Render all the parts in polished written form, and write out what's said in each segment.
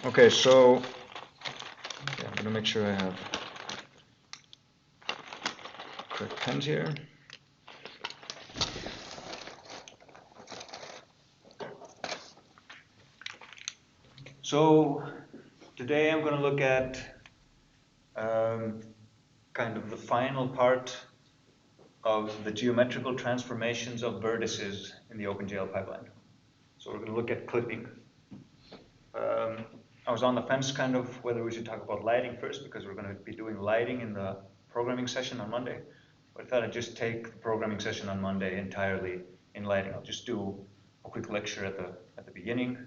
Okay, so I'm going to make sure I have correct pens here. So today I'm going to look at kind of the final part of the geometrical transformations of vertices in the OpenGL pipeline. So we're going to look at clipping. I was on the fence kind of whether we should talk about lighting first, because we're going to be doing lighting in the programming session on Monday. But I thought I'd just take the programming session on Monday entirely in lighting. I'll just do a quick lecture at the beginning,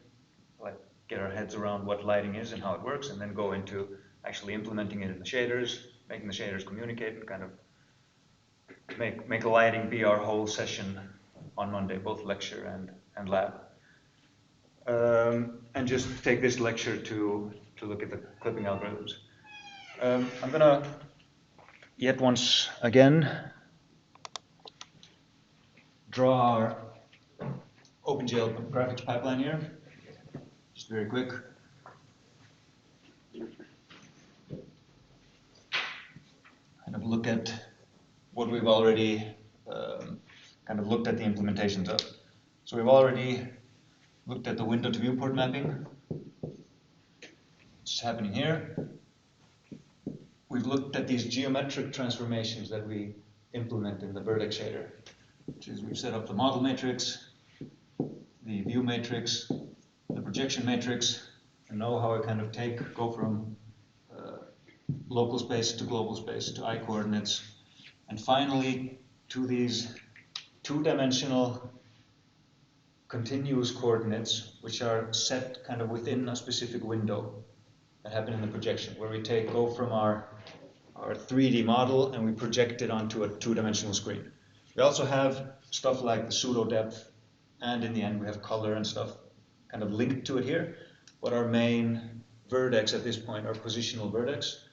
like get our heads around what lighting is and how it works, and then go into actually implementing it in the shaders, making the shaders communicate, and kind of make lighting be our whole session on Monday, both lecture and lab. And just take this lecture to look at the clipping algorithms. I'm going to yet once again draw our OpenGL graphics pipeline here, just very quick. Kind of look at what we've already kind of looked at the implementations of. So we've already looked at the window to viewport mapping, which is happening here. We've looked at these geometric transformations that we implement in the vertex shader, which is we've set up the model matrix, the view matrix, the projection matrix, and know how I kind of go from local space to global space to I-coordinates, and finally to these two-dimensional continuous coordinates, which are set kind of within a specific window that happen in the projection, where we go from our 3D model and we project it onto a two-dimensional screen. We also have stuff like the pseudo depth, and in the end we have color and stuff kind of linked to it here. But our main vertex at this point, our positional vertex,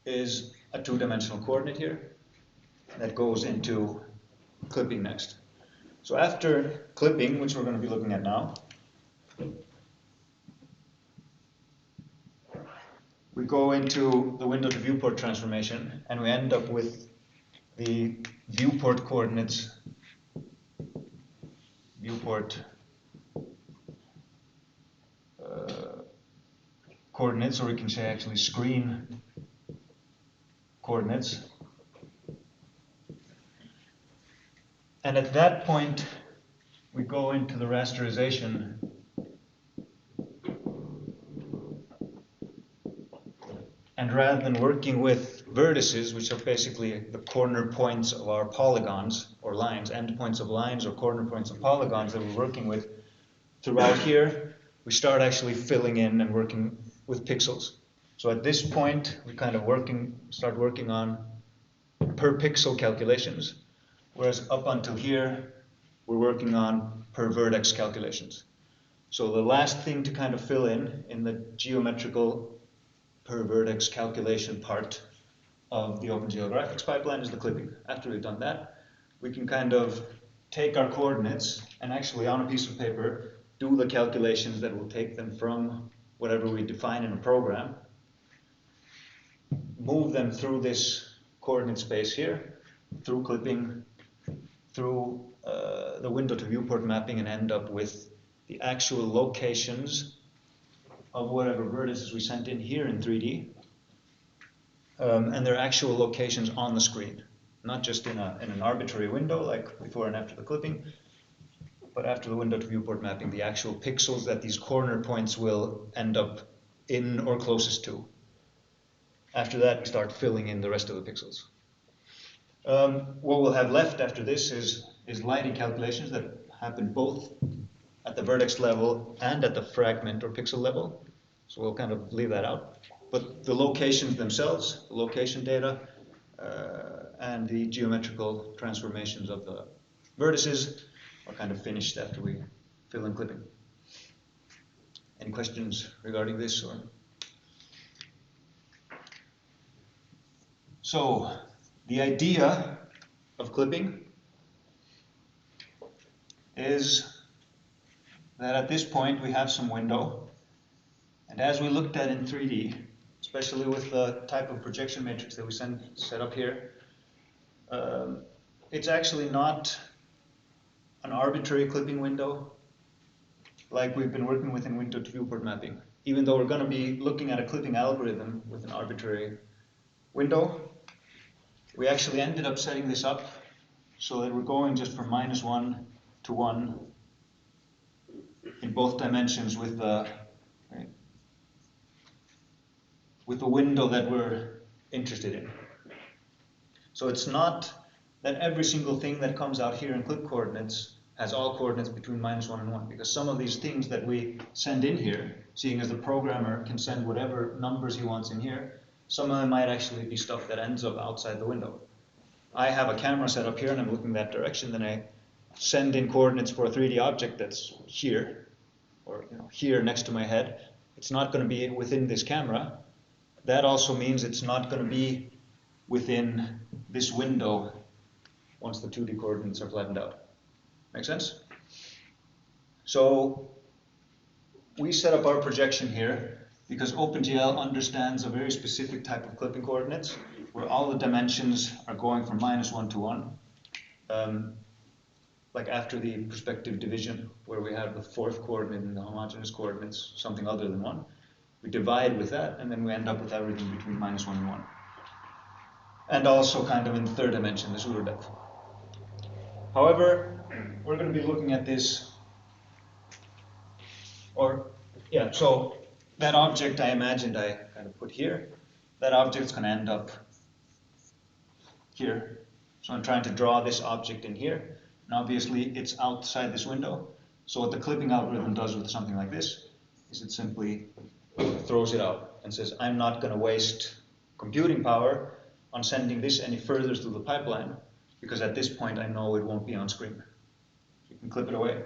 is a two-dimensional coordinate here that goes into clipping next. So after clipping, which we're going to be looking at now, we go into the window to viewport transformation, and we end up with the viewport coordinates, coordinates, or we can say actually screen coordinates. And at that point, we go into the rasterization and rather than working with vertices, which are basically the corner points of our polygons or lines, end points of lines or corner points of polygons that we're working with throughout here, we start actually filling in and working with pixels. So at this point, we kind of start working on per pixel calculations, whereas up until here, we're working on per vertex calculations. So the last thing to kind of fill in the geometrical per vertex calculation part of the OpenGL graphics pipeline is the clipping. After we've done that, we can kind of take our coordinates and actually on a piece of paper do the calculations that will take them from whatever we define in a program, move them through this coordinate space here, through clipping, through the window to viewport mapping, and end up with the actual locations of whatever vertices we sent in here in 3D, and their actual locations on the screen, not just in an arbitrary window like before and after the clipping, but after the window to viewport mapping, the actual pixels that these corner points will end up in or closest to. After that, we start filling in the rest of the pixels. What we'll have left after this is lighting calculations that happen both at the vertex level and at the fragment or pixel level. So we'll kind of leave that out. But the locations themselves, the location data, and the geometrical transformations of the vertices are kind of finished after we fill in clipping. Any questions regarding this? So the idea of clipping is that at this point we have some window And as we looked at in 3D, especially with the type of projection matrix that we set up here, it's actually not an arbitrary clipping window like we've been working with in window to viewport mapping. Even though we're going to be looking at a clipping algorithm with an arbitrary window, we actually ended up setting this up so that we're going just from -1 to 1 in both dimensions with the window that we're interested in. So it's not that every single thing that comes out here in clip coordinates has all coordinates between -1 and 1, because some of these things that we send in here, seeing as the programmer can send whatever numbers he wants in here, some of them might actually be stuff that ends up outside the window. I have a camera set up here and I'm looking that direction, then I send in coordinates for a 3D object that's here, or here next to my head. It's not going to be within this camera. That also means it's not going to be within this window once the 2D coordinates are flattened out. Make sense? So we set up our projection here because OpenGL understands a very specific type of clipping coordinates where all the dimensions are going from -1 to 1. Like after the perspective division, where we have the fourth coordinate and the homogeneous coordinates, something other than 1. We divide with that, and then we end up with everything between -1 and 1. And also kind of in the third dimension, the Euler depth. However, we're going to be looking at this, so that object I imagined I kind of put here, that object's going to end up here. So I'm trying to draw this object in here, and obviously it's outside this window. So what the clipping algorithm does with something like this is it simply throws it out and says, I'm not going to waste computing power on sending this any further through the pipeline, because at this point I know it won't be on screen. You can clip it away.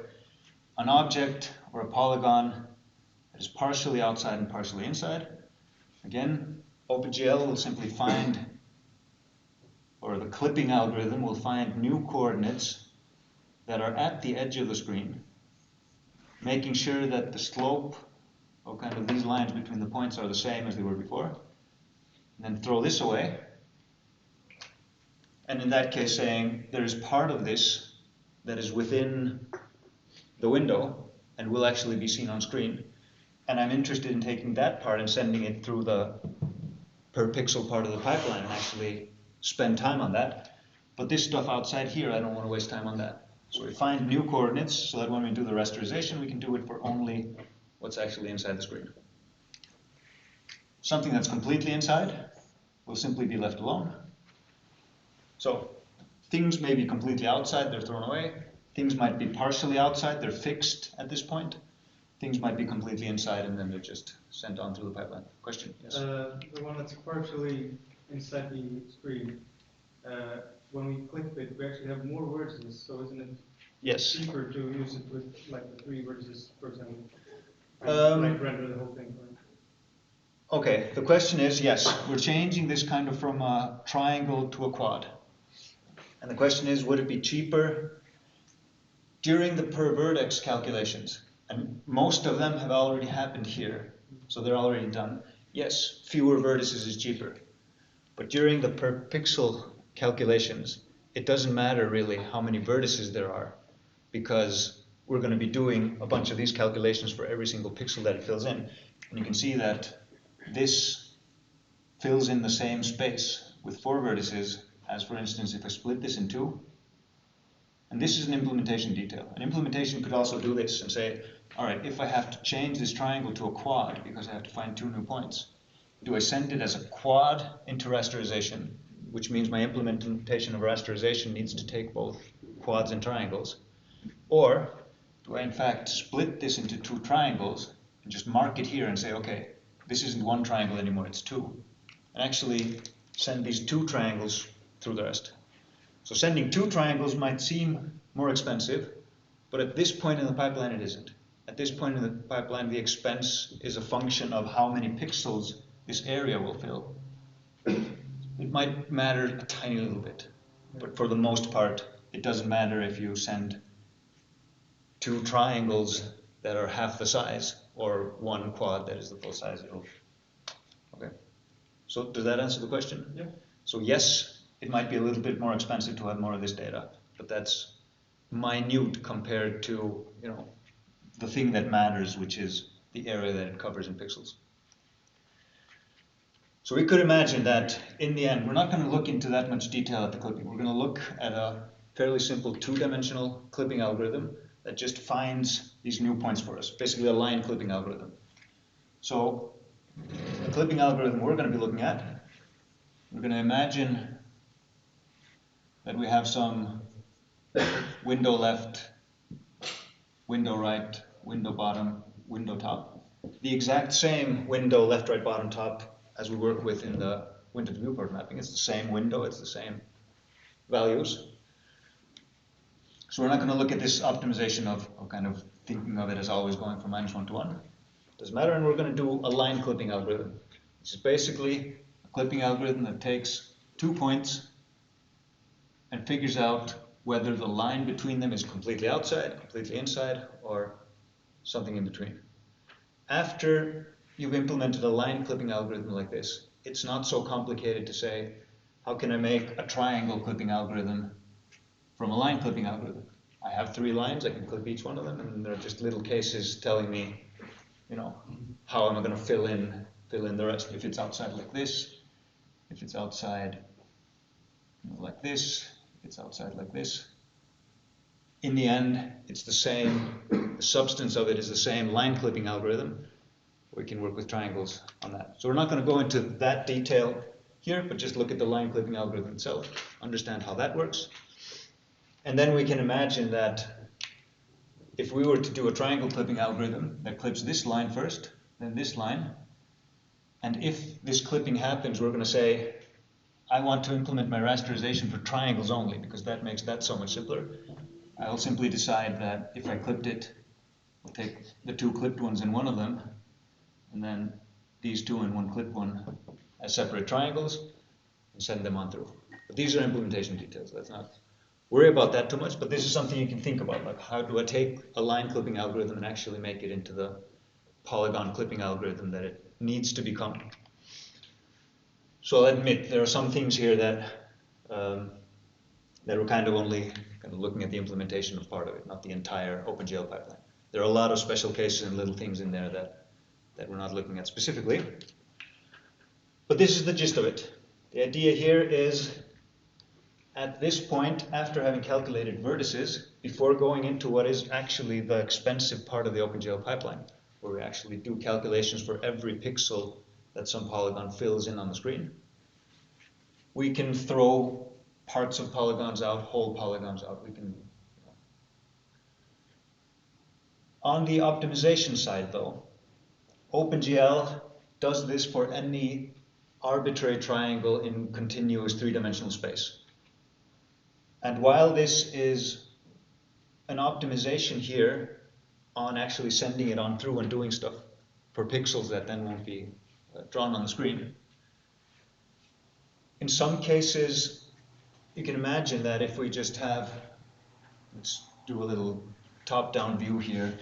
An object or a polygon that is partially outside and partially inside, again, OpenGL will simply find, or the clipping algorithm will find new coordinates that are at the edge of the screen, making sure that the slope of kind of these lines between the points are the same as they were before, and then throw this away. And in that case saying there is part of this that is within the window and will actually be seen on screen, and I'm interested in taking that part and sending it through the per pixel part of the pipeline and actually spend time on that. But this stuff outside here, I don't want to waste time on that. So we find new coordinates so that when we do the rasterization, we can do it for only what's actually inside the screen. Something that's completely inside will simply be left alone. So things may be completely outside, they're thrown away. Things might be partially outside, they're fixed at this point. Things might be completely inside and then they're just sent on through the pipeline. Question? Yes? The one that's partially inside the screen, when we clip it, we actually have more vertices, so isn't it cheaper to use it with like the 3 vertices, for example? Like render the whole thing, right? Okay, the question is, yes, we're changing this kind of from a triangle to a quad. And the question is, would it be cheaper during the per vertex calculations? And most of them have already happened here, so they're already done. Yes, fewer vertices is cheaper. But during the per pixel calculations, it doesn't matter really how many vertices there are, because we're going to be doing a bunch of these calculations for every single pixel that it fills in. And you can see that this fills in the same space with 4 vertices as, for instance, if I split this in 2. And this is an implementation detail. An implementation could also do this and say, all right, if I have to change this triangle to a quad because I have to find 2 new points, do I send it as a quad into rasterization, which means my implementation of rasterization needs to take both quads and triangles? Or do I in fact split this into 2 triangles and just mark it here and say, okay, this isn't 1 triangle anymore, it's 2. And actually send these 2 triangles through the rest. So sending 2 triangles might seem more expensive, but at this point in the pipeline it isn't. At this point in the pipeline, the expense is a function of how many pixels this area will fill. It might matter a tiny little bit, but for the most part, it doesn't matter if you send 2 triangles that are half the size, or one quad that is the full size. Okay. So does that answer the question? Yeah. So yes, it might be a little bit more expensive to have more of this data, but that's minute compared to, you know, the thing that matters, which is the area that it covers in pixels. So we could imagine that in the end, we're not going to look into that much detail at the clipping. We're going to look at a fairly simple two-dimensional clipping algorithm that just finds these new points for us, basically a line clipping algorithm. So the clipping algorithm we're going to be looking at, we're going to imagine that we have some window left, window right, window bottom, window top. The exact same window left, right, bottom, top as we work with in the window to viewport mapping. It's the same window, it's the same values. So we're not going to look at this optimization of kind of thinking of it as always going from -1 to 1. Doesn't matter, and we're going to do a line clipping algorithm, which is basically a clipping algorithm that takes 2 points and figures out whether the line between them is completely outside, completely inside, or something in between. After you've implemented a line clipping algorithm like this, it's not so complicated to say, how can I make a triangle clipping algorithm from a line clipping algorithm? I have 3 lines, I can clip each one of them, and there are just little cases telling me, you know, how am I going to fill in the rest. If it's outside like this, if it's outside like this, if it's outside like this. In the end, it's the same, the substance of it is the same line clipping algorithm. We can work with triangles on that. So we're not going to go into that detail here, but just look at the line clipping algorithm itself, understand how that works. And then we can imagine that if we were to do a triangle clipping algorithm that clips this line first, then this line, and if this clipping happens, we're going to say, I want to implement my rasterization for triangles only, because that makes that so much simpler. I'll simply decide that if I clipped it, I'll take the 2 clipped ones in one of them, and then these 2 in one clipped one as separate triangles, and send them on through. But these are implementation details. Let's not worry about that too much, but this is something you can think about, like how do I take a line clipping algorithm and actually make it into the polygon clipping algorithm that it needs to become. So I'll admit there are some things here that we're kind of only looking at the implementation of part of it, not the entire OpenGL pipeline. There are a lot of special cases and little things in there that we're not looking at specifically. But this is the gist of it. The idea here is, at this point, after having calculated vertices, before going into what is actually the expensive part of the OpenGL pipeline, where we actually do calculations for every pixel that some polygon fills in on the screen, we can throw parts of polygons out, whole polygons out. We can. On the optimization side, though, OpenGL does this for any arbitrary triangle in continuous 3-dimensional space. And while this is an optimization here on actually sending it on through and doing stuff for pixels that then won't be drawn on the screen, in some cases, you can imagine that if we just have, let's do a little top-down view here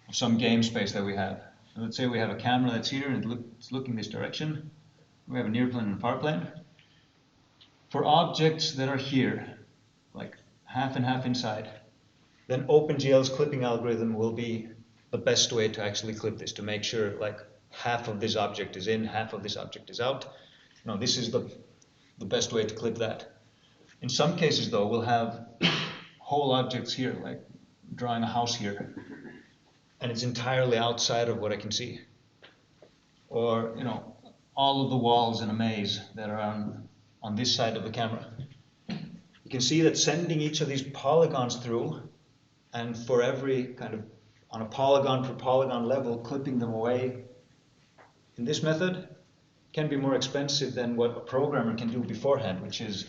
of some game space that we have. So let's say we have a camera that's here and it's looking this direction. We have a near plane and a far plane. For objects that are here, like half and half inside, then OpenGL's clipping algorithm will be the best way to actually clip this, to make sure like half of this object is in, half of this object is out. No, this is the best way to clip that. In some cases though, we'll have whole objects here, like drawing a house here, and it's entirely outside of what I can see. Or, you know, all of the walls in a maze that are on this side of the camera. You can see that sending each of these polygons through, and for every kind of, on a polygon per polygon level, clipping them away in this method can be more expensive than what a programmer can do beforehand, which is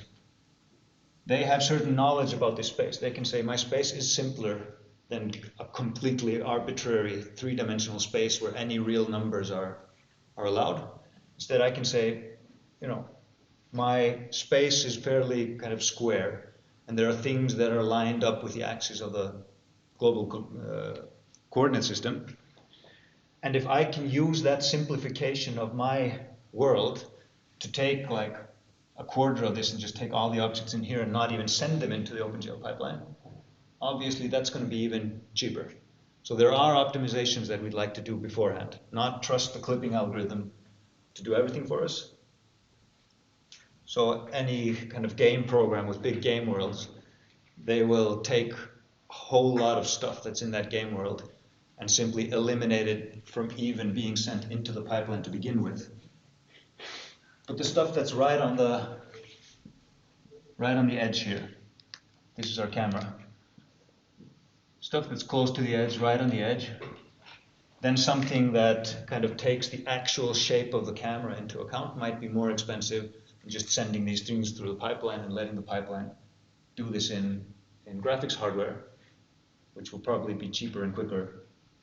they have certain knowledge about this space. They can say, my space is simpler than a completely arbitrary 3-dimensional space where any real numbers are allowed. Instead, I can say, you know, my space is fairly kind of square, and there are things that are lined up with the axis of the global coordinate system. And if I can use that simplification of my world to take like a quarter of this and just take all the objects in here and not even send them into the OpenGL pipeline, obviously that's going to be even cheaper. So there are optimizations that we'd like to do beforehand, not trust the clipping algorithm to do everything for us. So any kind of game program with big game worlds, they will take a whole lot of stuff that's in that game world and simply eliminate it from even being sent into the pipeline to begin with. But the stuff that's right on the edge here, this is our camera. Stuff that's close to the edge, right on the edge, then something that kind of takes the actual shape of the camera into account might be more expensive than just sending these things through the pipeline and letting the pipeline do this in graphics hardware, which will probably be cheaper and quicker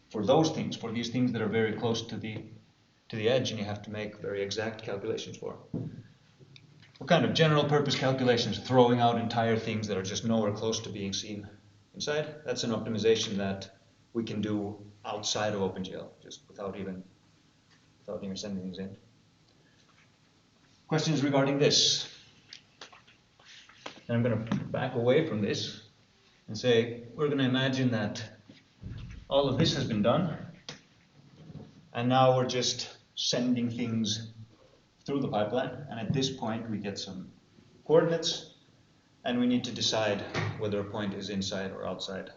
for those things, for these things that are very close to the edge and you have to make very exact calculations for. What kind of general purpose calculations? Throwing out entire things that are just nowhere close to being seen inside. That's an optimization that we can do outside of OpenGL, just without even sending things in. Questions regarding this? And I'm going to back away from this and say we're going to imagine that all of this has been done, and now we're just sending things through the pipeline, and at this point we get some coordinates, and we need to decide whether a point is inside or outside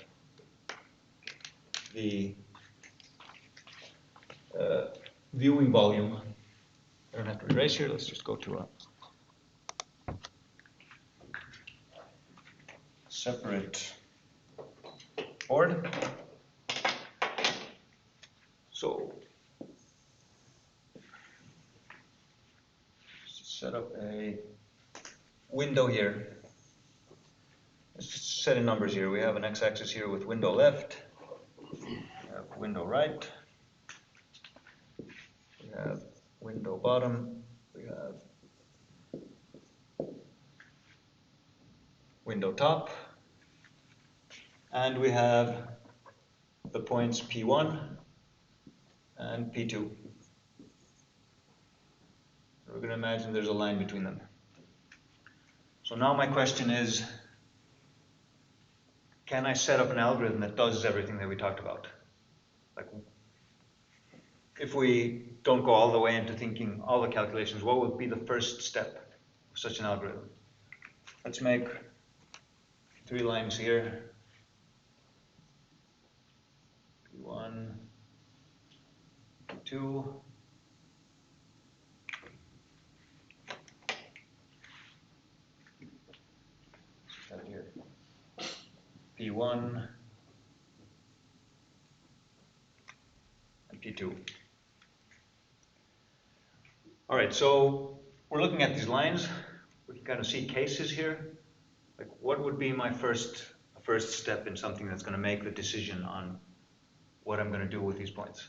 the viewing volume. I don't have to erase here, let's just go to a separate board. So set up a window here. Let's just set in numbers here. We have an x-axis here with window left, we have window right, we have window bottom, we have window top, and we have the points P1 and P2. We're going to imagine there's a line between them. So now my question is, can I set up an algorithm that does everything that we talked about? Like, if we don't go all the way into thinking all the calculations, what would be the first step of such an algorithm? Let's make 3 lines here. P1, P2. Here. P1 and P2. All right, so we're looking at these lines. We can kind of see cases here. Like, what would be my first step in something that's going to make the decision on what I'm going to do with these points?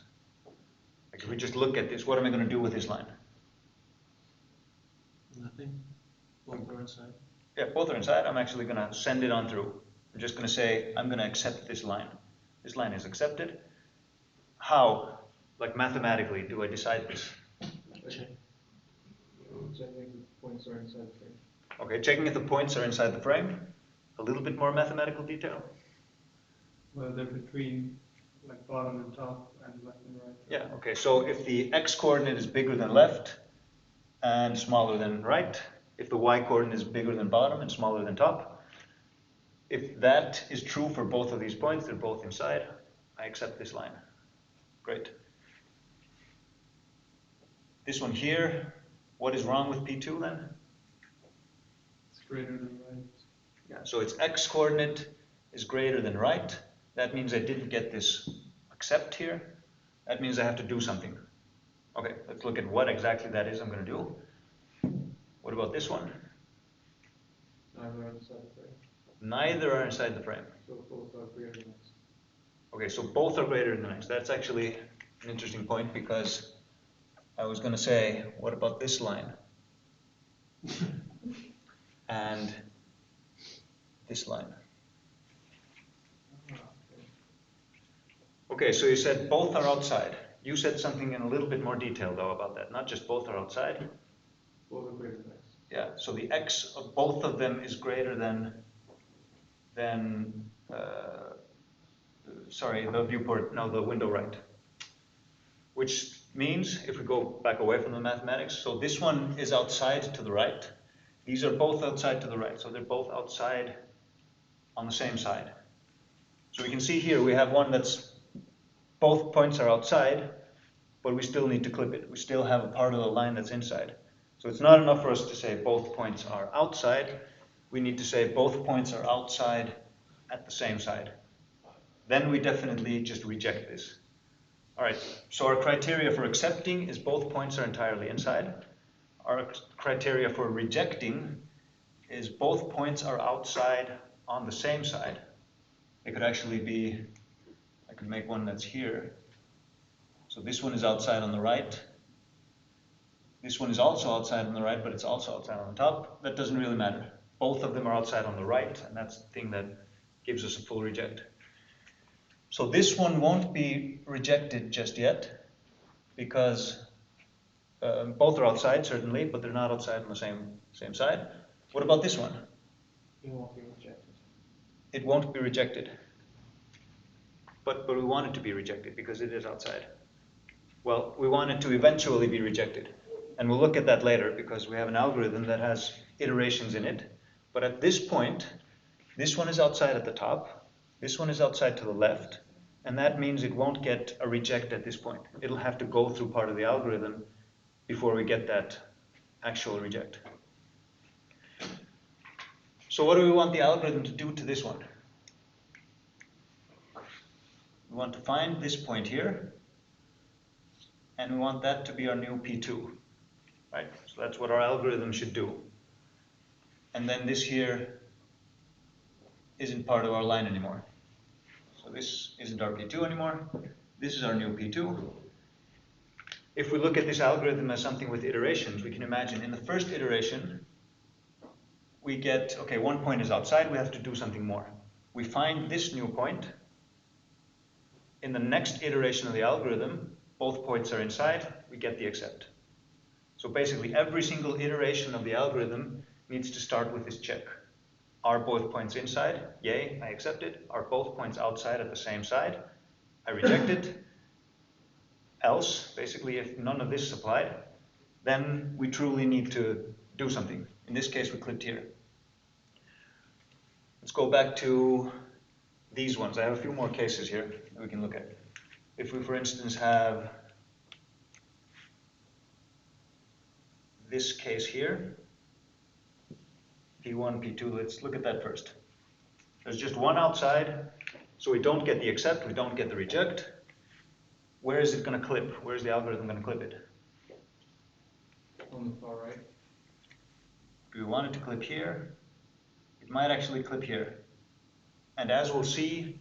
Like, if we just look at this, what am I going to do with this line? Nothing. Both are inside. Yeah, both are inside. I'm actually going to send it on through. I'm just going to say, I'm going to accept this line. This line is accepted. How, like mathematically, do I decide this? Okay. Checking if the points are inside the frame. Okay, checking if the points are inside the frame. A little bit more mathematical detail. Well, they're between like bottom and top and left and right. Yeah, okay, so if the x coordinate is bigger than left and smaller than right, if the y coordinate is bigger than bottom and smaller than top, if that is true for both of these points, they're both inside, I accept this line. Great. This one here, what is wrong with P2 then? It's greater than right. Yeah, so its x coordinate is greater than right. That means I didn't get this accept here. That means I have to do something. Okay, let's look at what exactly that is I'm going to do. What about this one? Neither are inside the frame. Neither are inside the frame. So both are greater than x. Okay, so both are greater than x. That's actually an interesting point because I was going to say, what about this line? And this line. Okay, so you said both are outside. You said something in a little bit more detail though about that, not just both are outside. Both are greater than x. Yeah, so the x of both of them is greater than sorry, the viewport, no, the window right. Which means, if we go back away from the mathematics, so this one is outside to the right. These are both outside to the right, so they're both outside on the same side. So we can see here we have one that's, both points are outside, but we still need to clip it. We still have a part of the line that's inside. So it's not enough for us to say both points are outside. We need to say both points are outside at the same side. Then we definitely just reject this. All right, so our criteria for accepting is both points are entirely inside. Our criteria for rejecting is both points are outside on the same side. It could actually be, I could make one that's here. So this one is outside on the right. This one is also outside on the right, but it's also outside on the top. That doesn't really matter. Both of them are outside on the right, and that's the thing that gives us a full reject. So this one won't be rejected just yet, because both are outside, certainly, but they're not outside on the same side. What about this one? It won't be rejected. It won't be rejected. But we want it to be rejected because it is outside. Well, we want it to eventually be rejected. And we'll look at that later because we have an algorithm that has iterations in it. But at this point, this one is outside at the top, this one is outside to the left, and that means it won't get a reject at this point. It'll have to go through part of the algorithm before we get that actual reject. So what do we want the algorithm to do to this one? We want to find this point here, and we want that to be our new P2, right? So that's what our algorithm should do. And then this here isn't part of our line anymore. So this isn't our P2 anymore. This is our new P2. If we look at this algorithm as something with iterations, we can imagine in the first iteration, we get, okay, one point is outside, we have to do something more. We find this new point. In the next iteration of the algorithm, both points are inside, we get the accept. So basically every single iteration of the algorithm needs to start with this check. Are both points inside? Yay, I accept it. Are both points outside at the same side? I reject it. Else, basically if none of this is applied, then we truly need to do something. In this case, we clipped here. Let's go back to these ones. I have a few more cases here that we can look at. If we, for instance, have this case here, P1, P2, let's look at that first. There's just one outside, so we don't get the accept, we don't get the reject. Where is it going to clip? Where's the algorithm going to clip it? On the far right. Do we want it to clip here? It might actually clip here. And as we'll see,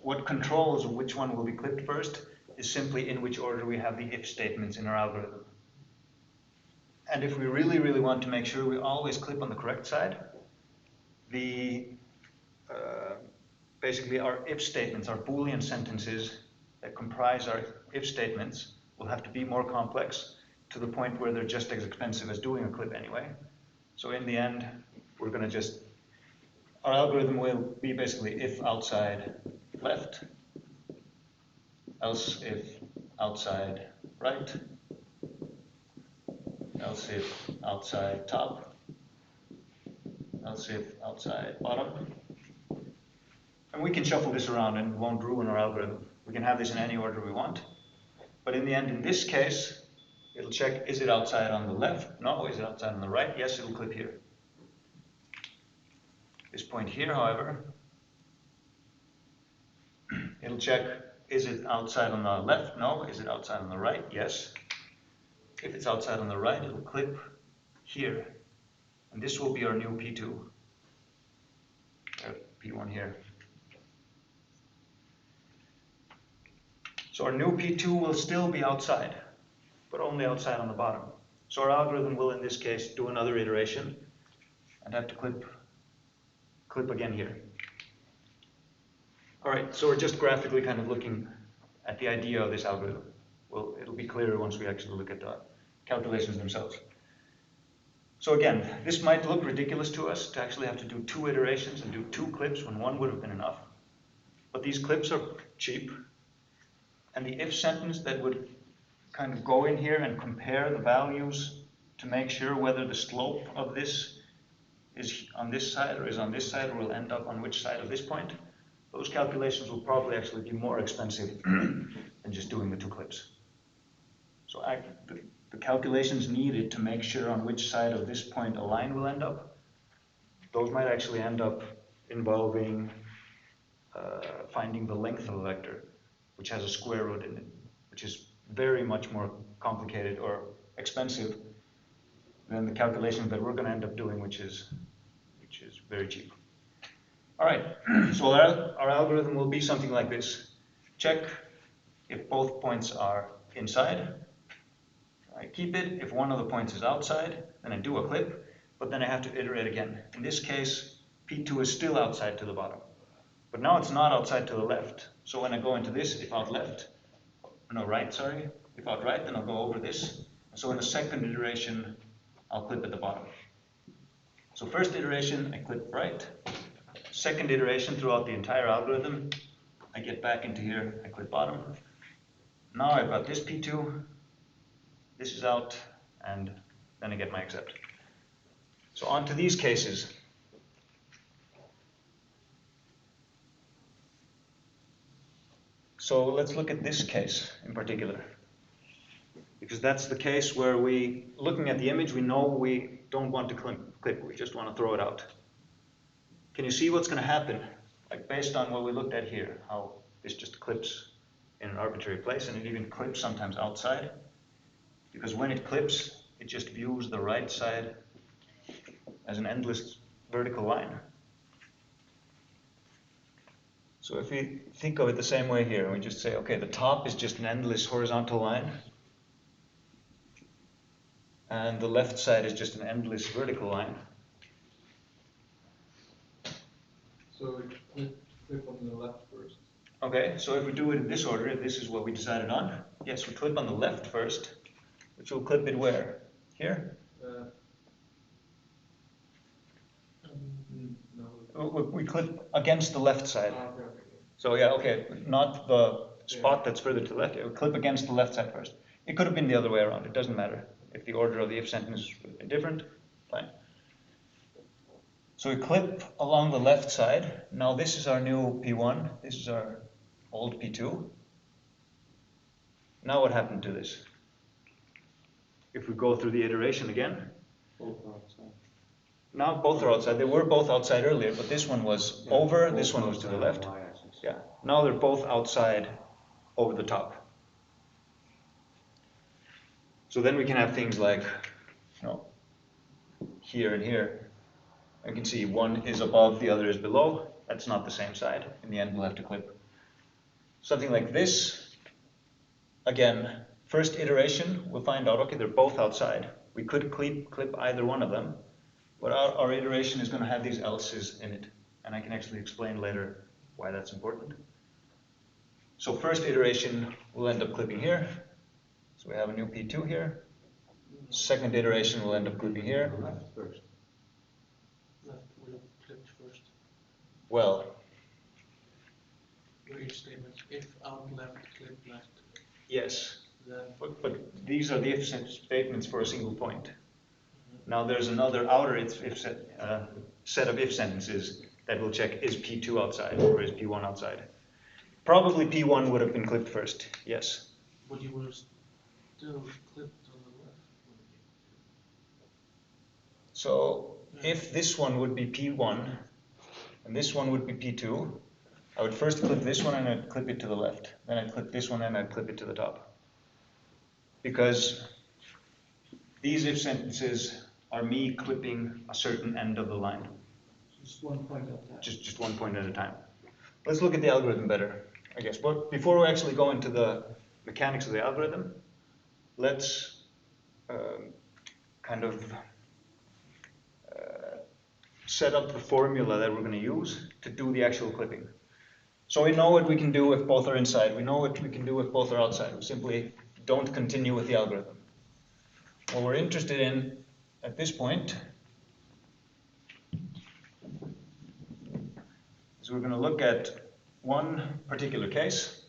what controls which one will be clipped first is simply in which order we have the if statements in our algorithm. And if we really, really want to make sure we always clip on the correct side, basically our if statements, our Boolean sentences that comprise our if statements will have to be more complex to the point where they're just as expensive as doing a clip anyway. So in the end, we're going to just, our algorithm will be basically if outside left, else if outside right, else if outside top, else if outside bottom. And we can shuffle this around and it won't ruin our algorithm. We can have this in any order we want. But in the end, in this case, it'll check, is it outside on the left? No. Is it outside on the right? Yes, it'll clip here. This point here, however, it'll check, is it outside on the left? No. Is it outside on the right? Yes. If it's outside on the right, it'll clip here. And this will be our new P2. P1 here. So our new P2 will still be outside, but only outside on the bottom. So our algorithm will, in this case, do another iteration and have to clip again here. All right, so we're just graphically kind of looking at the idea of this algorithm. Well, it'll be clearer once we actually look at the calculations themselves. So again, this might look ridiculous to us to actually have to do 2 iterations and do 2 clips when 1 would have been enough. But these clips are cheap. And the if sentence that would kind of go in here and compare the values to make sure whether the slope of this is on this side or is on this side or will end up on which side of this point, those calculations will probably actually be more expensive than just doing the 2 clips. So the calculations needed to make sure on which side of this point a line will end up, those might actually end up involving finding the length of a vector, which has a square root in it, which is very much more complicated or expensive than the calculations that we're going to end up doing, which is very cheap. All right, so our algorithm will be something like this. Check if both points are inside. I keep it. If one of the points is outside, then I do a clip, but then I have to iterate again. In this case, P2 is still outside to the bottom, but now it's not outside to the left. So when I go into this, if out left, no, right, sorry, if out right, then I'll go over this. So in the second iteration, I'll clip at the bottom. So first iteration, I clip right. Second iteration throughout the entire algorithm, I get back into here, I clip bottom. Now I've got this P2, this is out, and then I get my accept. So on to these cases. So let's look at this case in particular, because that's the case where looking at the image, we know we don't want to clip, we just want to throw it out. Can you see what's going to happen? Like based on what we looked at here, how this just clips in an arbitrary place, and it even clips sometimes outside. Because when it clips, it just views the right side as an endless vertical line. So if we think of it the same way here, we just say, okay, the top is just an endless horizontal line, and the left side is just an endless vertical line. So we clip on the left first. Okay, so if we do it in this order, if this is what we decided on, yes, we clip on the left first, which will clip it where? Here? No. We clip against the left side. Okay. So yeah, okay, not the spot that's further to the left. It would clip against the left side first. It could have been the other way around. It doesn't matter. If the order of the if sentence would have been different, fine. So we clip along the left side. Now this is our new P1. This is our old P2. Now what happened to this? If we go through the iteration again. Both are outside. Now both are outside. They were both outside earlier, but this one was over, this one was to the left. Yeah. Now they're both outside over the top. So then we can have things like, here and here. You can see one is above, the other is below. That's not the same side. In the end, we'll have to clip. Something like this. Again, first iteration, we'll find out, okay, they're both outside. We could clip either one of them, but our iteration is going to have these else's in it. And I can actually explain later why that's important. So first iteration, we'll end up clipping here. So we have a new P2 here. Second iteration, we'll end up clipping here. Left first. Left would have clipped first. Well, For each statement, if out left, clip left. yes, but these are the if statements for a single point. Now there's another outer set of if sentences that will check is P2 outside or is P1 outside. Probably P1 would have been clipped first, yes. But you would have still clipped on the left, wouldn't you? So if this one would be P1 and this one would be P2, I would first clip this one and I'd clip it to the left. Then I'd clip this one and I'd clip it to the top. Because these if sentences are me clipping a certain end of the line. Just one point at a time. Just one point at a time. Let's look at the algorithm better, I guess. But before we actually go into the mechanics of the algorithm, let's kind of set up the formula that we're going to use to do the actual clipping. So we know what we can do if both are inside. We know what we can do if both are outside. We simply don't continue with the algorithm. What we're interested in at this point is we're going to look at one particular case.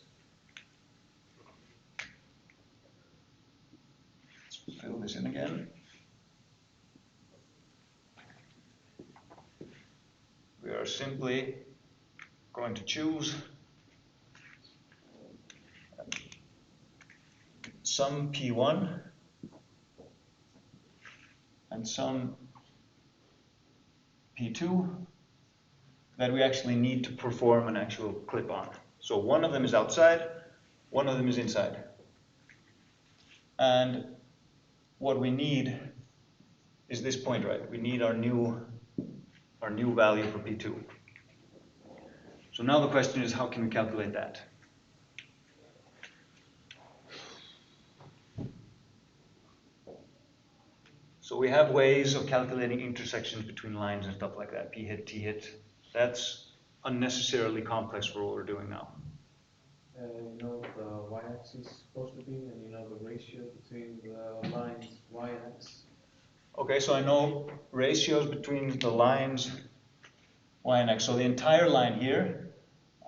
Let's fill this in again. We are simply going to choose some P1 and some P2 that we actually need to perform an actual clip on. So one of them is outside, one of them is inside. And what we need is this point, right? We need our new value for P2. So now the question is, how can we calculate that? So we have ways of calculating intersections between lines and stuff like that, P-hit, T-hit. That's unnecessarily complex for what we're doing now. You know what the y-axis is supposed to be, and you know the ratio between the lines y-axis. Okay, so I know ratios between the lines y and x. So the entire line here,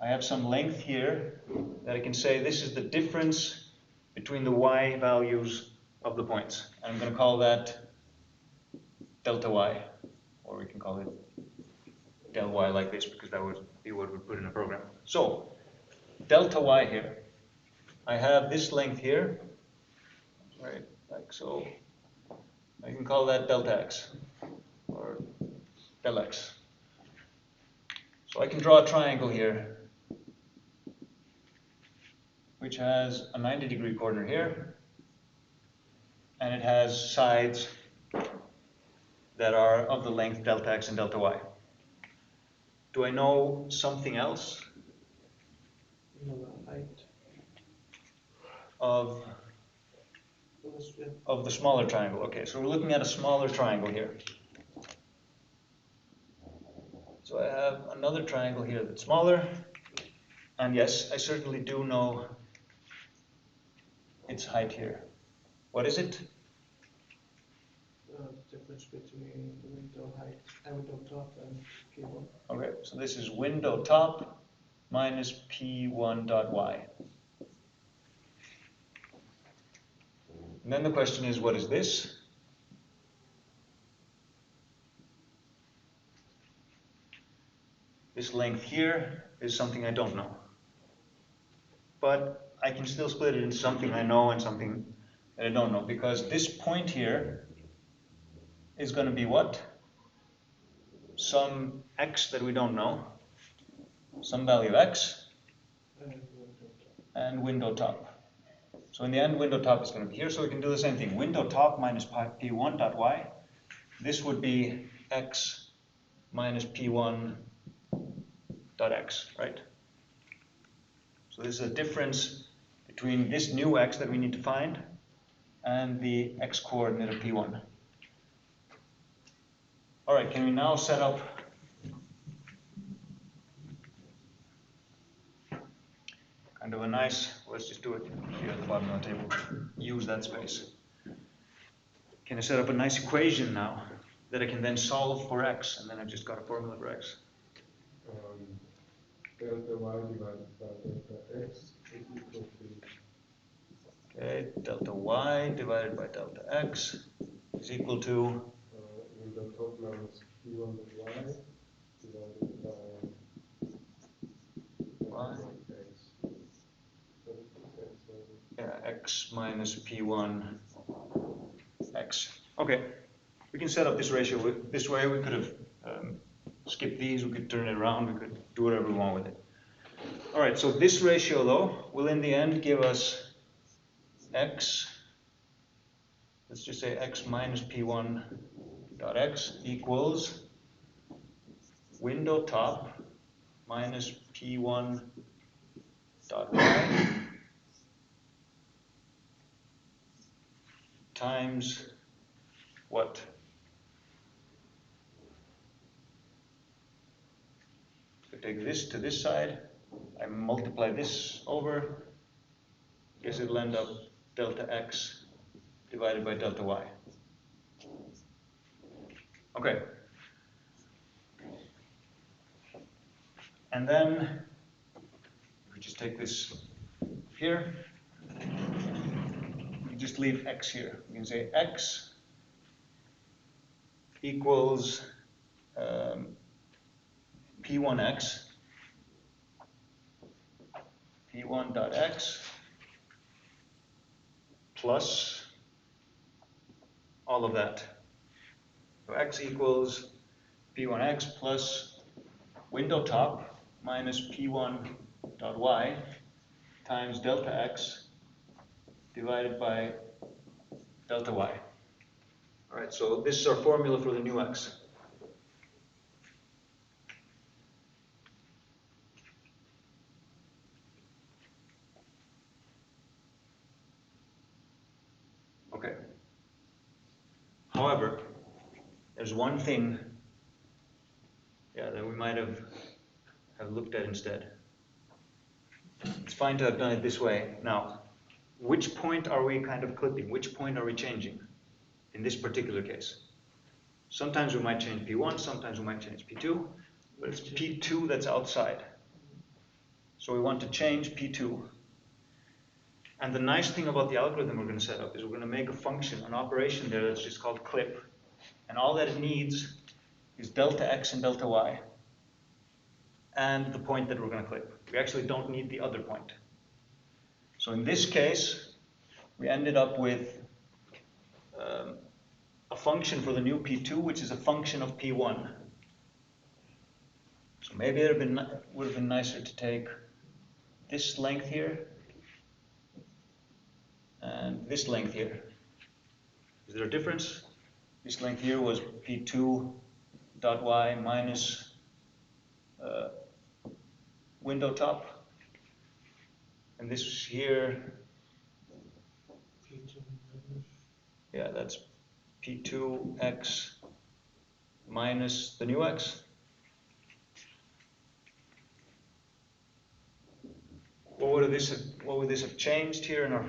I have some length here that I can say this is the difference between the y values of the points. And I'm going to call that delta y, or we can call it del y like this, because that would be what we put in a program. So delta y here, I have this length here, right, like so. I can call that delta x, or del x. So I can draw a triangle here, which has a 90-degree corner here, and it has sides that are of the length delta x and delta y. Do I know something else? You know the height Of the smaller triangle. Okay, so we're looking at a smaller triangle here. So I have another triangle here that's smaller, and yes, I certainly do know its height here. What is it? The difference between window height and window top and P1. Okay, so this is window top minus P1 dot y. And then the question is, what is this? This length here is something I don't know. But I can still split it into something I know and something that I don't know, because this point here is going to be what? Some x that we don't know, some value x, and window top. So in the end, window top is going to be here, so we can do the same thing. Window top minus P1 dot y. This would be x minus P1 dot x, right? So this is a difference between this new x that we need to find and the x coordinate of P1. All right, can we now set up kind of a nice, let's just do it here at the bottom of the table, use that space. Can I set up a nice equation now that I can then solve for x, and then I've just got a formula for x? Delta y divided by delta x is equal to... Okay, delta y divided by delta x is equal to... window top minus P1 of y divided by y. x. Yeah, x minus P1 x. Okay, we can set up this ratio this way. We could have skipped these, we could turn it around, we could do whatever we want with it. All right, so this ratio though will in the end give us x, let's just say x minus P1 dot x equals window top minus P1 dot y times what? So take this to this side, I multiply this over, guess it'll end up delta x divided by delta y. Okay. And then, if we just take this here, we just leave x here. We can say x equals p1x, p1.x plus all of that. So x equals p1x plus window top minus p1.y times delta x divided by delta y. All right, so this is our formula for the new x. Okay. However, there's one thing, that we might have looked at instead. It's fine to have done it this way. Now, which point are we kind of clipping? Which point are we changing in this particular case? Sometimes we might change P1, sometimes we might change P2, but it's P2 that's outside. So we want to change P2. And the nice thing about the algorithm we're going to set up is we're going to make a function, an operation there that's just called clip. And all that it needs is delta x and delta y and the point that we're going to clip. We actually don't need the other point. So in this case, we ended up with a function for the new P2, which is a function of P1. So maybe it would have been nicer to take this length here and this length here. Is there a difference? This length here was P2.y minus window top. And this here, that's P2x minus the new x. What would this have changed here in our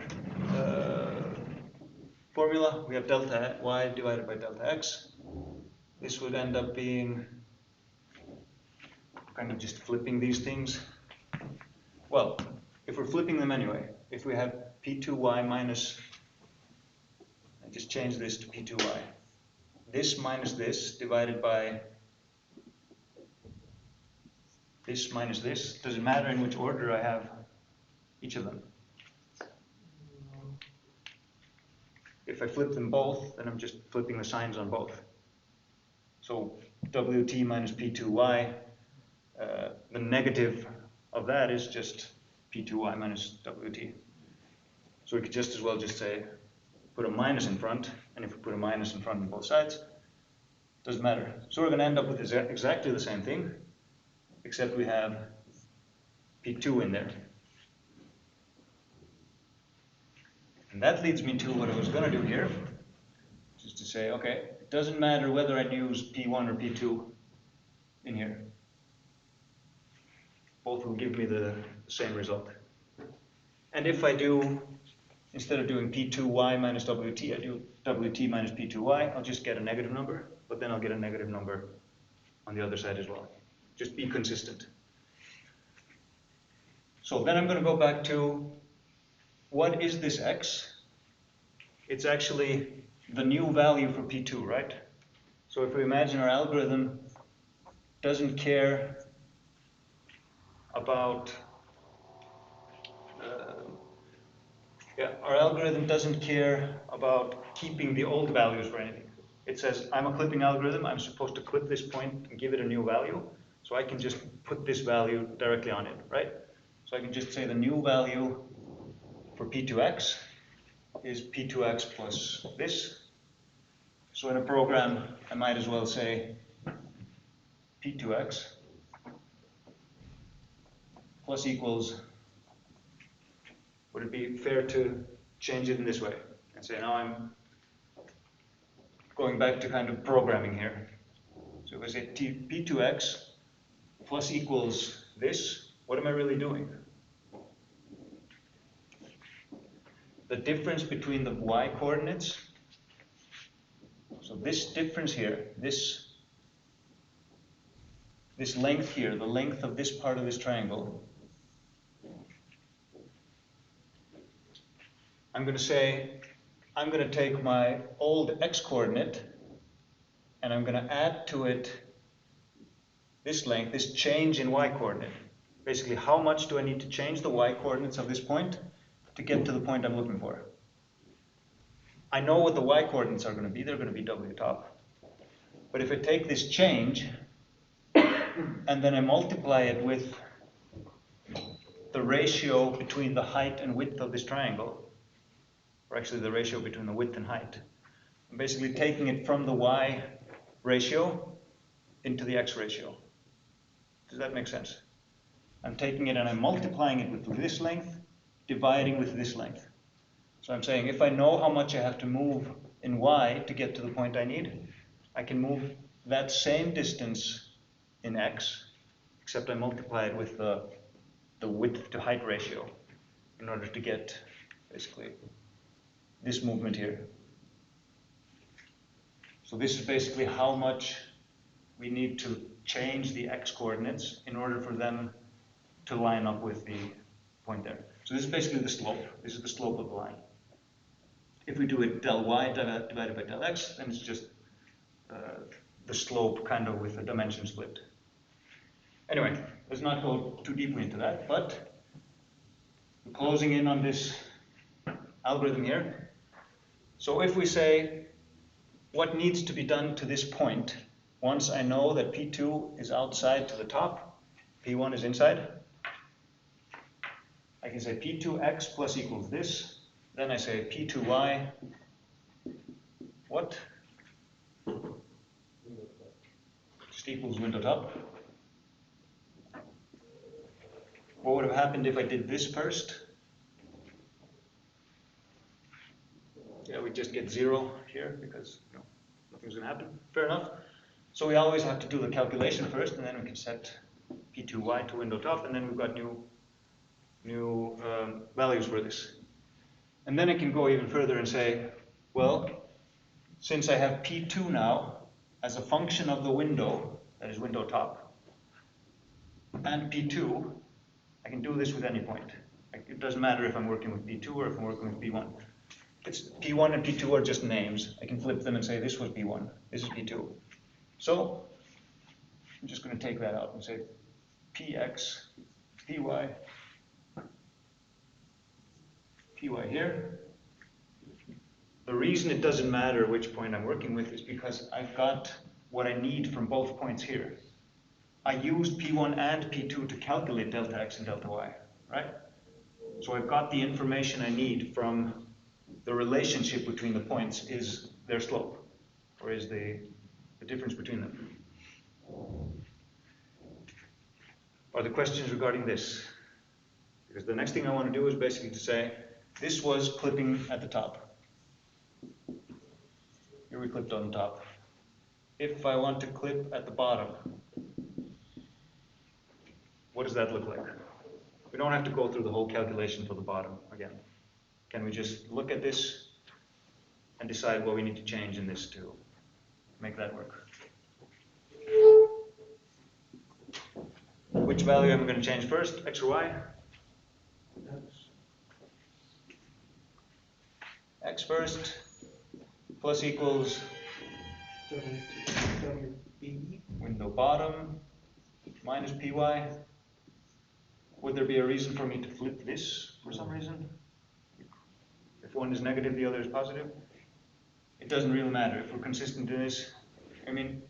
formula? We have delta y divided by delta x. This would end up being kind of just flipping these things. Well, if we're flipping them anyway, if we have P2y minus, I just change this to P2y. This minus this divided by this minus this. Does it matter in which order I have each of them? If I flip them both, then I'm just flipping the signs on both. So Wt minus P2y, the negative of that is just P2y minus Wt. So we could just as well just say, put a minus in front, and if we put a minus in front on both sides, doesn't matter. So we're going to end up with exactly the same thing, except we have P2 in there. And that leads me to what I was going to do here, just to say, okay, it doesn't matter whether I use P1 or P2 in here. Both will give me the same result. And if I do, instead of doing P2y minus Wt, I do Wt minus P2y, I'll just get a negative number, but then I'll get a negative number on the other side as well. Just be consistent. So then I'm going to go back to, what is this x? It's actually the new value for P2, right? So if we imagine our algorithm doesn't care about, our algorithm doesn't care about keeping the old values for anything. It says, I'm a clipping algorithm, I'm supposed to clip this point and give it a new value, so I can just put this value directly on it, right? So I can just say the new value for P2x is P2x plus this. So in a program, I might as well say P2x plus equals, would it be fair to change it in this way? And say now I'm going back to kind of programming here. So if I say P2x plus equals this, What am I really doing? The difference between the y coordinates, so this difference here, this length here, the length of this part of this triangle, I'm going to say, I'm going to take my old x-coordinate and I'm going to add to it this length, this change in y-coordinate. Basically, how much do I need to change the y-coordinates of this point to get to the point I'm looking for? I know what the y-coordinates are going to be. They're going to be w top. But if I take this change and then I multiply it with the ratio between the height and width of this triangle, or actually the ratio between the width and height, I'm basically taking it from the y ratio into the x ratio. Does that make sense? I'm taking it and I'm multiplying it with this length, dividing with this length. So I'm saying if I know how much I have to move in y to get to the point I need, I can move that same distance in x, except I multiply it with the width to height ratio in order to get basically this movement here. So this is basically how much we need to change the x coordinates in order for them to line up with the point there. So this is basically the slope. This is the slope of the line. If we do it del y divided by del x, then it's just the slope kind of with the dimension split. Anyway, let's not go too deeply into that, but I'm closing in on this algorithm here. So if we say what needs to be done to this point, once I know that P2 is outside to the top, P1 is inside, I can say P2x plus equals this. Then I say P2y, what? Just equals window top. What would have happened if I did this first? Yeah, we just get 0 here because nothing's going to happen. Fair enough. So we always have to do the calculation first, and then we can set P2y to window top, and then we've got new values for this. And then I can go even further and say, well, since I have P2 now as a function of the window, that is window top, and P2, I can do this with any point. It doesn't matter if I'm working with P2 or if I'm working with P1. It's P1 and P2 are just names. I can flip them and say this was P1, this is P2. So I'm just going to take that out and say Px, Py, Py here. The reason it doesn't matter which point I'm working with is because I've got what I need from both points here. I used P1 and P2 to calculate delta x and delta y, right? So I've got the information I need from the relationship between the points is their slope, or is the difference between them. Are the questions regarding this? Because the next thing I want to do is basically to say, this was clipping at the top. Here we clipped on the top. If I want to clip at the bottom, what does that look like? We don't have to go through the whole calculation for the bottom again. Can we just look at this and decide what we need to change in this to make that work? Which value am I going to change first, x or y? X first, plus equals window bottom minus py. Would there be a reason for me to flip this for some reason? If one is negative, the other is positive? It doesn't really matter. If we're consistent in this, I mean,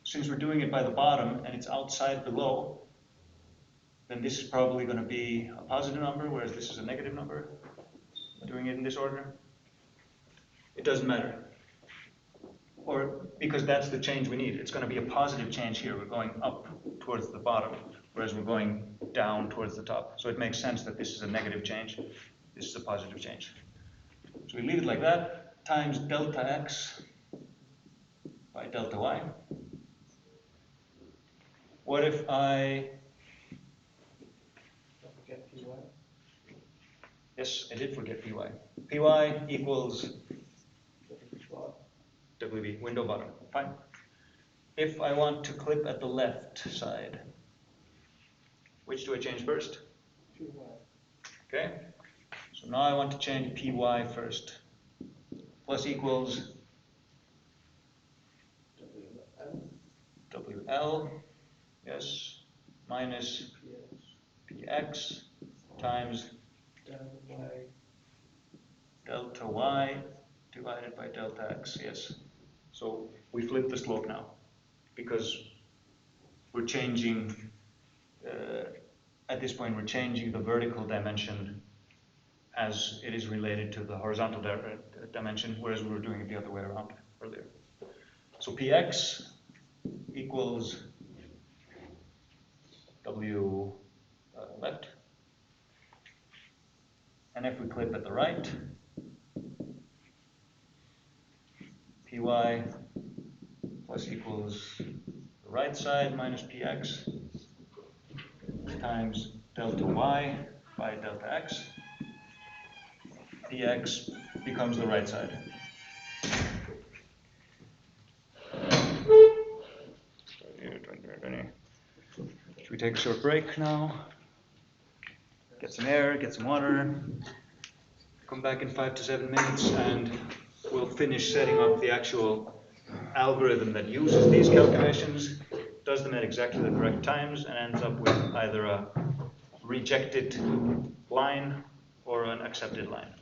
since we're doing it by the bottom and it's outside below, then this is probably going to be a positive number, whereas this is a negative number. Doing it in this order. It doesn't matter. Or because that's the change we need. It's going to be a positive change here. We're going up towards the bottom, whereas we're going down towards the top. So it makes sense that this is a negative change. This is a positive change. So we leave it like that, times delta x by delta y. What if I Yes, I did forget py. Py equals WB, window bottom. Fine. If I want to clip at the left side, which do I change first? Okay. So now I want to change py first. Plus equals WL, yes, minus px times delta y divided by delta x, yes. So we flip the slope now because we're changing, at this point we're changing the vertical dimension as it is related to the horizontal dimension, whereas we were doing it the other way around earlier. So px equals w left, and if we clip at the right, py plus equals the right side minus px times delta y by delta x. Px becomes the right side. Should we take a short break now? Get some air, get some water. Come back in 5 to 7 minutes and we'll finish setting up the actual algorithm that uses these calculations, does them at exactly the correct times, and ends up with either a rejected line or an accepted line.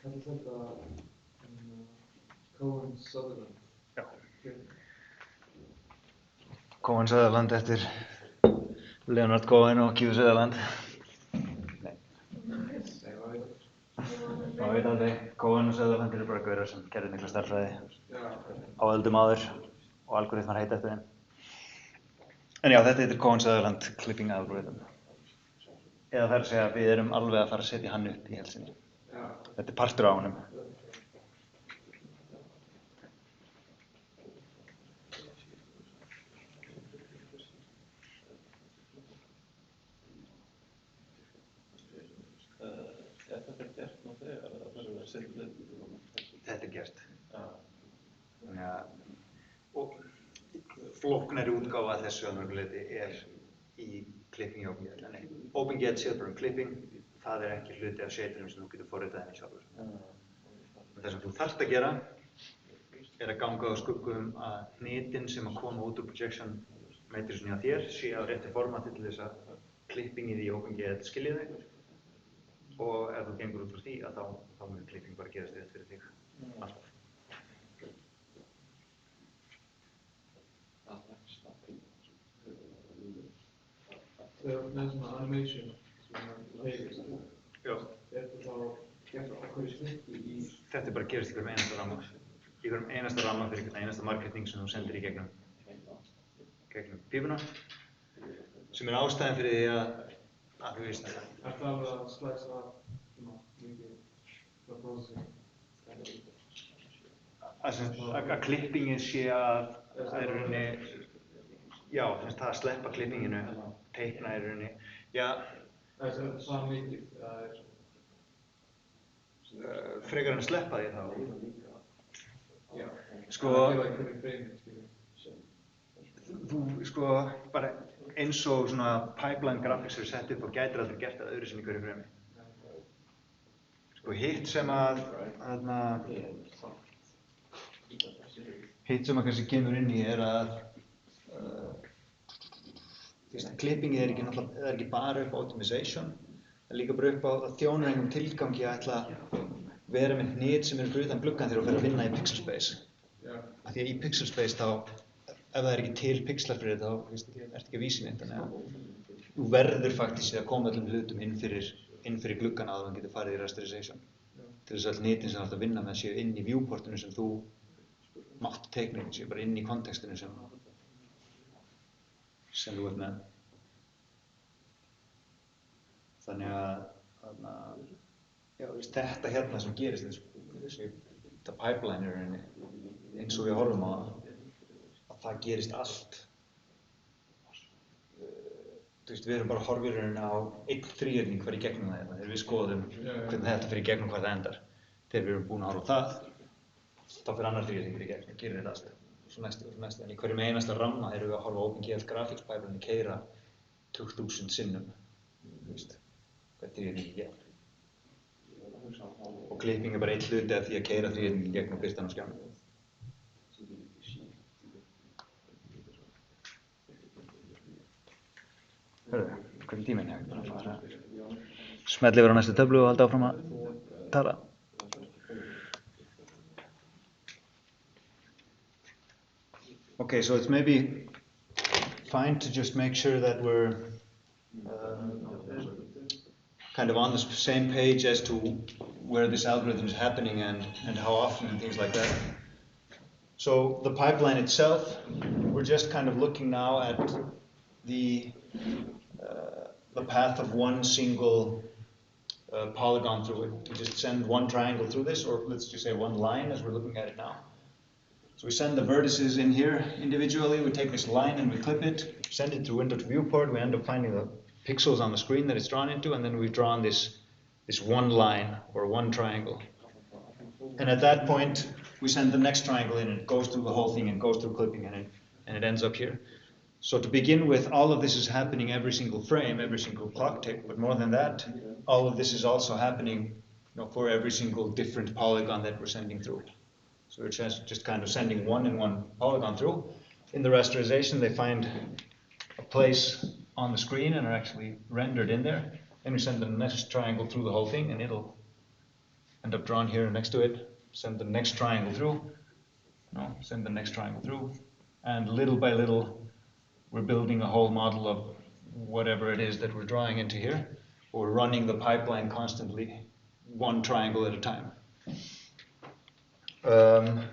Þetta er þetta Cohen Sutherland. Já. Cohen Sutherland eftir Leonard Cohen og Q Sutherland. Nei. Maður veit aldrei, Cohen og Sutherland eru bara gaurar sem gerðu mikla stærðfræði á öldum áður og algoritmar heita eftir þeim. En já, þetta heitir Cohen Sutherland Clipping Algorithm. Eða það er að segja að við erum alveg að fara að setja hann upp í helsinni. Þetta er partur á honum. Þetta er gert. Þannig að flóknari útgáfa af þessu að mörgu leyti er í klipping í OpenGL. Nei, OpenGL séð bara klipping, það er ekki hluti af shaderum sem þú getur forritað henni sjálfur. Það sem þú þarft að gera er að ganga á skuggum að hnitin sem að koma út úr projection matrisunni á þér sé á rétti formati til þess að klippingið í OpenGL skilji þig. Og ef þú gengur út frá því að þá mun klipping bara gerast rétt fyrir þig. Alltaf. Þegar með svona animation sem hreyfist, þetta þá gert á hverju snittu í... Þetta bara gerist í hverjum einasta ramma. Í hverjum einasta ramma fyrir einhvern einasta marketing sem þú sendir í gegnum pípuna. Sem er ástæðan fyrir því að þú veist... Er það alveg að slæsa mikið frá processing? Að klippingið sé að það er rauninni... Já, það að sleppa klippinginu, teikna í rauninni, já... Það er það mikið, það er... Frekar en að sleppa því þá. Já, sko... Það er einhverju freymi, Þú, sko, bara eins og svona pipeline graphics eru sett upp og gætir aldrei gert að öðru sinni í hverju freymi. Sko, hitt sem kannski kemur inn í er að klippingið er ekki bara upp á optimization, það er líka bara upp á að þjóna einhverjum tilgangi að ætla að vera með hnit sem eru fyrir utan gluggann þegar þú fer að vinna í pixel space. Af því að í pixel space þá, ef það er ekki til pixlar fyrir þetta, þá ertu ekki að vísa neitt, þannig að þú verður faktískt að koma öllum hlutum inn fyrir gluggan áður en getur farið í rasterization. Til þess að all hnitin sem þú ert að vinna með séu inn í viewportinu sem þú mátt teikningin, séu bara inn í kontekstinu sem þú ert með. Þannig að þetta hérna sem gerist, þetta pipeline er eins og við horfum á það, að það gerist allt. Við erum bara að horfa í rauninni á einn þríhyrning hvar í gegnum það, þegar við skoðum hvernig þetta fyrir í gegnum hvað það endar. Þegar við erum búin að horfa á það, þá fyrir annar þríhyrningur í gegnum, gerir þetta allt. Svo næstu. En í hverjum einasta ramma erum við að horfa á OpenGL graphics pipeline keyra 20.000 sinnum. Hvað þríhyrningi gerir. Og klipping er bara einn hluti af því að keyra þríhyrningi gegnum og birta hann á skjánum. Hörðu, hvernig tíminn ég bara að fara að smelli yfir á næstu töflu og halda áfram að tala. Okay, so it's maybe fine to just make sure that we're kind of on the same page as to where this algorithm is happening and how often and things like that. So the pipeline itself, we're just kind of looking now at the path of one single polygon through it. We just send one triangle through this, or let's just say one line as we're looking at it now. So we send the vertices in here individually, we take this line and we clip it, send it through window to viewport, we end up finding the pixels on the screen that it's drawn into, and then we've drawn this one line or one triangle. And at that point, we send the next triangle in and it goes through the whole thing and goes through clipping and it ends up here. So to begin with, all of this is happening every single frame, every single clock tick, but more than that, all of this is also happening for every single different polygon that we're sending through. So we're just kind of sending one and one polygon through. In the rasterization, they find a place on the screen and are actually rendered in there. And we send the next triangle through the whole thing and it'll end up drawn here next to it, send the next triangle through, no, send the next triangle through, and little by little we're building a whole model of whatever it is that we're drawing into here. We're running the pipeline constantly, one triangle at a time. And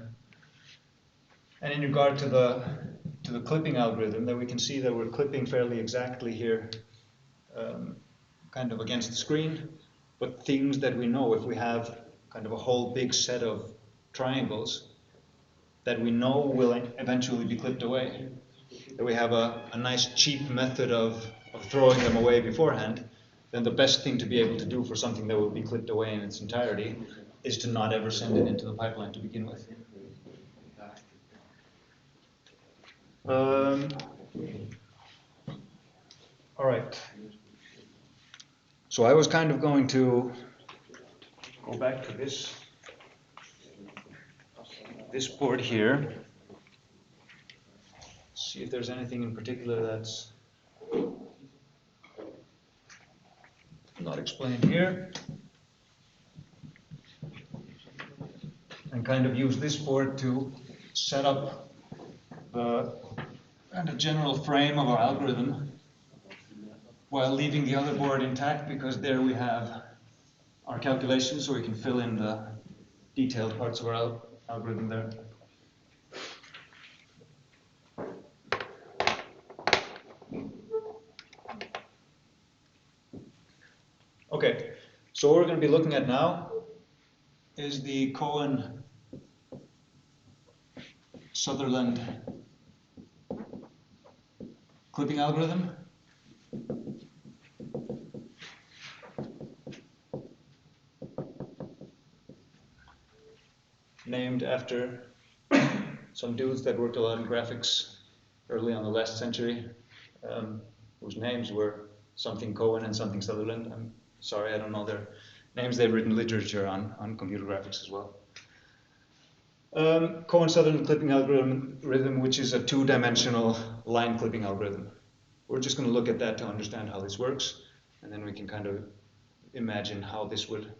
in regard to the clipping algorithm, then we can see that we're clipping fairly exactly here, kind of against the screen, but things that we know, if we have kind of a whole big set of triangles that we know will eventually be clipped away, that we have a nice cheap method of throwing them away beforehand, then the best thing to be able to do for something that will be clipped away in its entirety is to not ever send it into the pipeline to begin with. All right. So I was kind of going to go back to this board here. See if there's anything in particular that's not explained here. And kind of use this board to set up the kind of general frame of our algorithm while leaving the other board intact, because there we have our calculations, so we can fill in the detailed parts of our algorithm there. Okay, so what we're going to be looking at now is the Cohen-Sutherland clipping algorithm. Named after some dudes that worked a lot in graphics early on the last century, whose names were something Cohen and something Sutherland. I'm sorry, I don't know their names. They've written literature on computer graphics as well. Cohen-Sutherland clipping algorithm, which is a two-dimensional line clipping algorithm. We're just going to look at that to understand how this works, and then we can kind of imagine how this would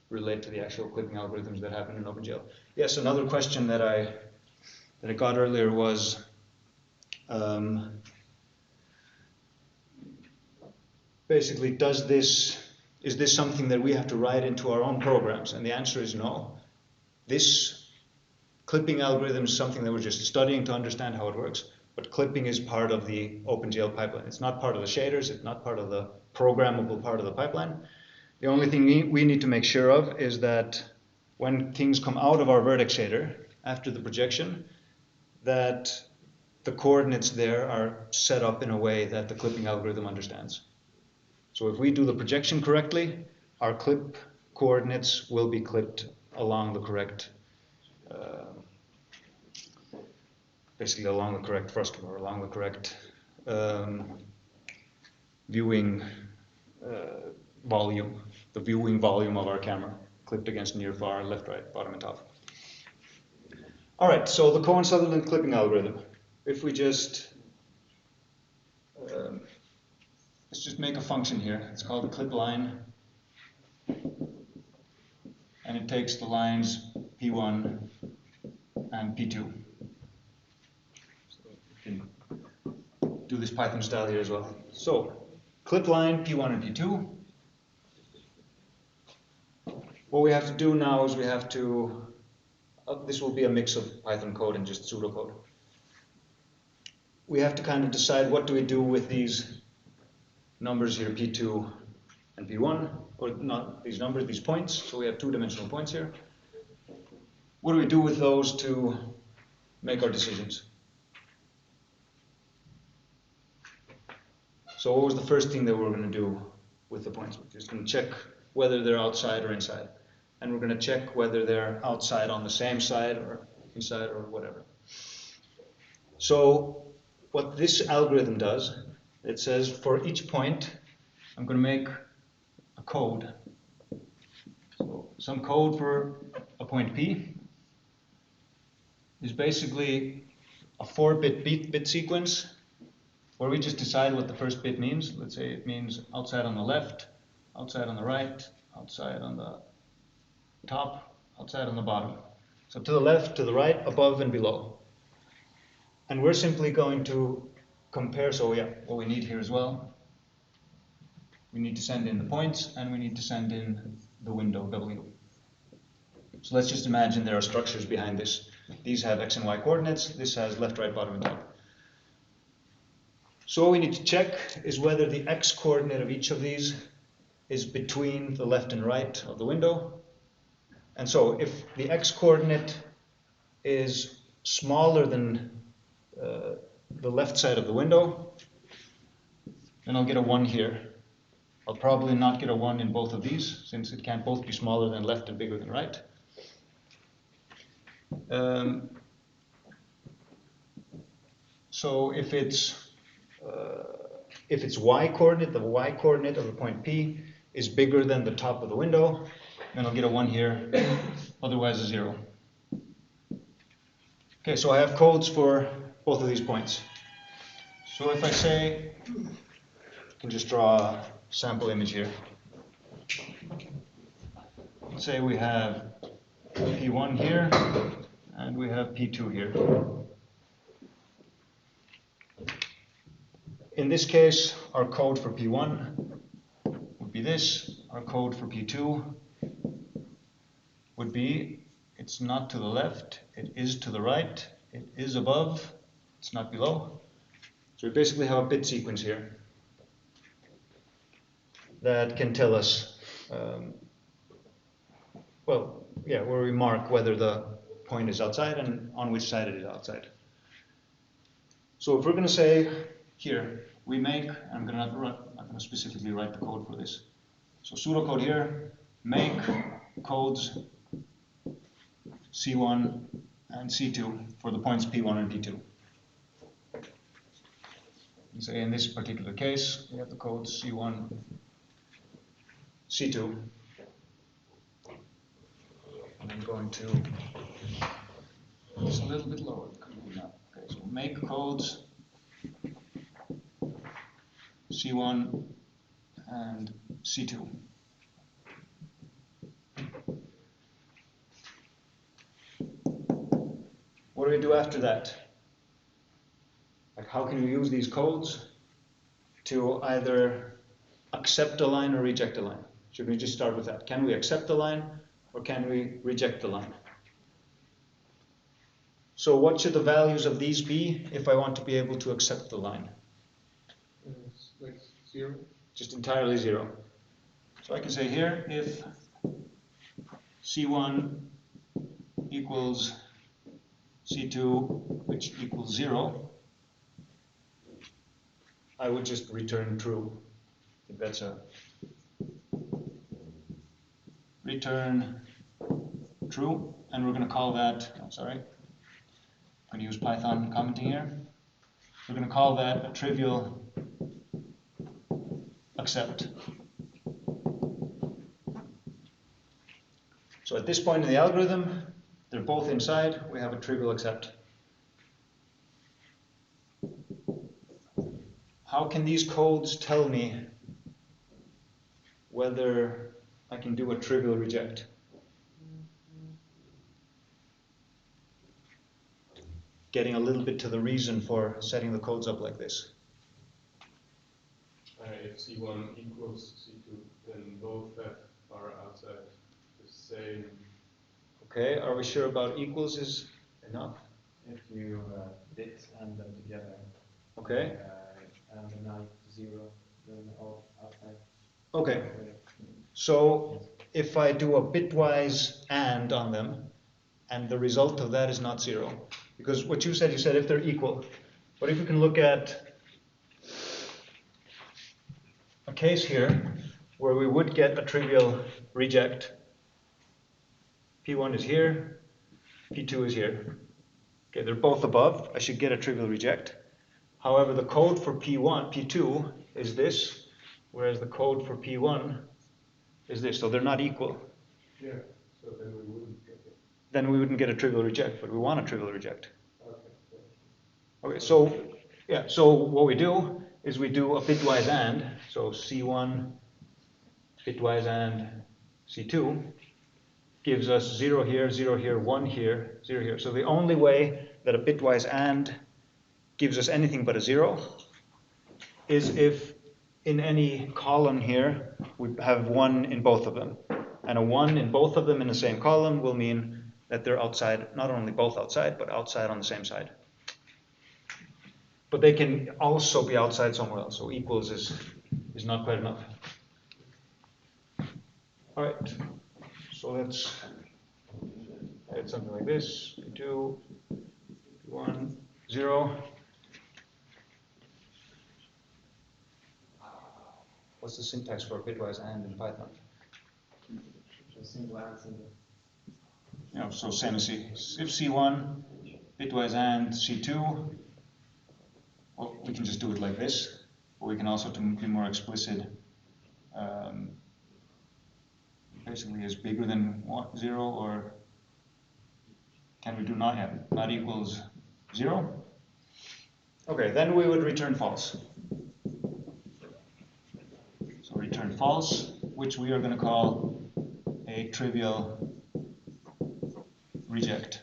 relate to the actual clipping algorithms that happen in OpenGL. Yes, another question that I got earlier was, basically, is this something that we have to write into our own programs? And the answer is no. This clipping algorithm is something that we're just studying to understand how it works, but clipping is part of the OpenGL pipeline. It's not part of the shaders, it's not part of the programmable part of the pipeline. The only thing we need to make sure of is that when things come out of our vertex shader after the projection, that the coordinates there are set up in a way that the clipping algorithm understands. So if we do the projection correctly, our clip coordinates will be clipped along the correct, basically along the correct frustum, or along the correct viewing volume, the viewing volume of our camera, clipped against near, far, left, right, bottom, and top. All right, so the Cohen-Sutherland clipping algorithm. If we just, let's just make a function here. It's called the clip line. And it takes the lines P1 and P2. So we can do this Python style here as well. So, clip line P1 and P2. What we have to do now is we have to, this will be a mix of Python code and just pseudocode. We have to kind of decide what do we do with these numbers here, P2 and P1, or not these numbers, these points. So we have two-dimensional points here. What do we do with those to make our decisions? So what was the first thing that we were going to do with the points? We're just going to check whether they're outside or inside. And we're going to check whether they're outside on the same side or inside or whatever. So what this algorithm does, it says for each point, I'm going to make a code. So some code for a point P is basically a 4-bit bit sequence where we just decide what the first bit means. Let's say it means outside on the left, outside on the right, outside on the top, outside, on the bottom. So to the left, to the right, above and below. And we're simply going to compare, so yeah, what we need here as well. We need to send in the points and we need to send in the window W. So let's just imagine there are structures behind this. These have x and y coordinates, this has left, right, bottom, and top. So what we need to check is whether the x coordinate of each of these is between the left and right of the window. And so if the x coordinate is smaller than the left side of the window, then I'll get a 1 here. I'll probably not get a 1 in both of these, since it can't both be smaller than left and bigger than right. So if it's y coordinate, the y coordinate of the point P is bigger than the top of the window, then I'll get a 1 here, otherwise a 0. Okay, so I have codes for both of these points. So if I say, I can just draw a sample image here. Let's say we have P1 here, and we have P2 here. In this case, our code for P1 would be this. Our code for P2 would be, it's not to the left, it is to the right, it is above, it's not below. So we basically have a bit sequence here that can tell us, where we mark whether the point is outside and on which side it is outside. So if we're going to say here, we make, I'm going to specifically write the code for this. So pseudocode here, make codes C1 and C2 for the points P1 and P2. And say in this particular case, we have the codes C1, C2. And I'm going to, it's a little bit lower. Okay, so make codes C1 and C2. What do we do after that? Like, how can we use these codes to either accept a line or reject a line? Should we just start with that? Can we accept the line or can we reject the line? So what should the values of these be if I want to be able to accept the line? It's like 0. Just entirely 0. So I can say here, if C1 equals C2, which equals 0, I would just return true. I think that's a return true, and we're going to call that, I'm going to use Python commenting here. We're going to call that a trivial accept. So at this point in the algorithm, they're both inside, we have a trivial accept. How can these codes tell me whether I can do a trivial reject? Getting a little bit to the reason for setting the codes up like this. If C1 equals C2, then both are outside the same. Okay, are we sure about equals is enough? If you bit and them together. Okay. And the 9 to 0, then all outside. Okay. So if I do a bitwise AND on them, and the result of that is not 0, because what you said if they're equal. But if you can look at a case here where we would get a trivial reject. P1 is here, P2 is here. Okay, they're both above. I should get a trivial reject. However, the code for P2 is this, whereas the code for P1 is this. So they're not equal. Yeah, so then we wouldn't get it. Then we wouldn't get a trivial reject, but we want a trivial reject. Okay. So what we do is we do a bitwise AND. So C1 bitwise AND C2. gives us 0 here, 0 here, 1 here, 0 here. So the only way that a bitwise AND gives us anything but a 0 is if in any column here we have 1 in both of them. And a 1 in both of them in the same column will mean that they're outside, not only both outside, but outside on the same side. But they can also be outside somewhere else, so equals is not quite enough. All right, so let's add something like this, P2, P1, 0. What's the syntax for bitwise AND in Python? Yeah, so same as C. If C1, bitwise AND C2, well, we can just do it like this, or we can also, to be more explicit, basically is bigger than 0, or can we do not equals 0? Okay, then we would return false. So return false, which we are going to call a trivial reject.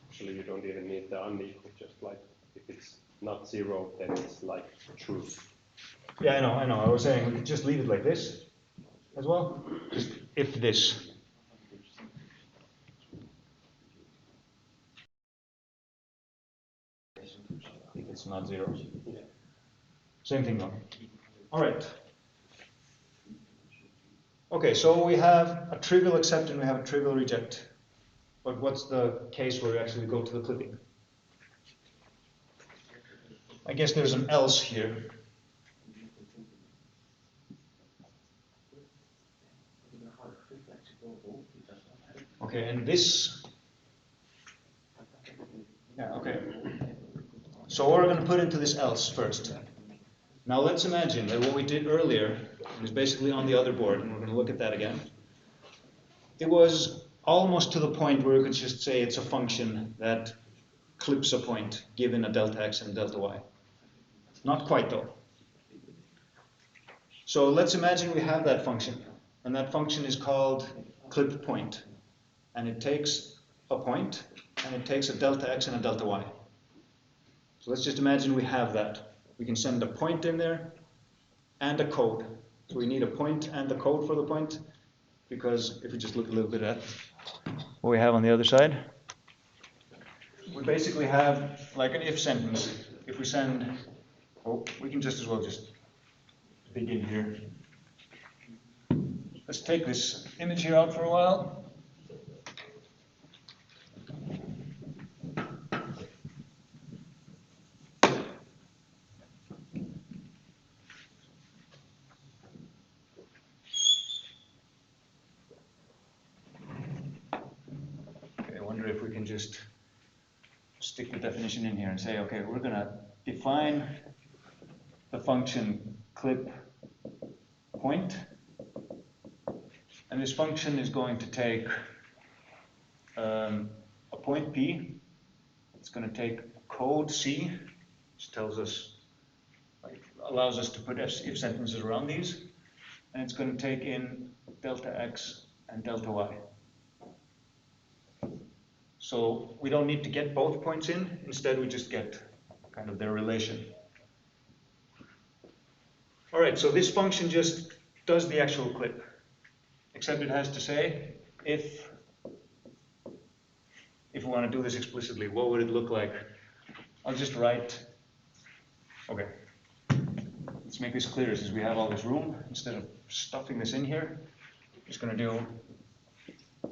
Actually, you don't even need the unequal, just like if it's not 0, then it's like true. Yeah, I know. I was saying we could just leave it like this as well. Just if this. If it's not 0. Same thing though. All right. Okay, so we have a trivial accept and we have a trivial reject. But what's the case where we actually go to the clipping? I guess there's an else here. Okay, and this, yeah, okay. So what we're going to put into this else first. Now let's imagine that what we did earlier is basically on the other board, and we're going to look at that again. It was almost to the point where we could just say it's a function that clips a point given a delta x and a delta y. Not quite though. So let's imagine we have that function, and that function is called clip point. And it takes a point, and it takes a delta x and a delta y. So let's just imagine we have that. We can send a point in there and a code. So we need a point and the code for the point, because if we just look a little bit at what we have on the other side, we basically have like an if sentence. If we send, oh, we can just as well just dig in here. Let's take this image here out for a while. Okay, I wonder if we can just stick the definition in here and say, okay, we're going to define the function clip point, and this function is going to take a point P. It's going to take code C, which tells us, like, allows us to put if sentences around these, and it's going to take in delta x and delta y. So we don't need to get both points in, instead we just get kind of their relation. All right, so this function just does the actual clip, except it has to say if we want to do this explicitly, what would it look like? I'll just write, okay, let's make this clear since we have all this room. Instead of stuffing this in here, I'm just going to do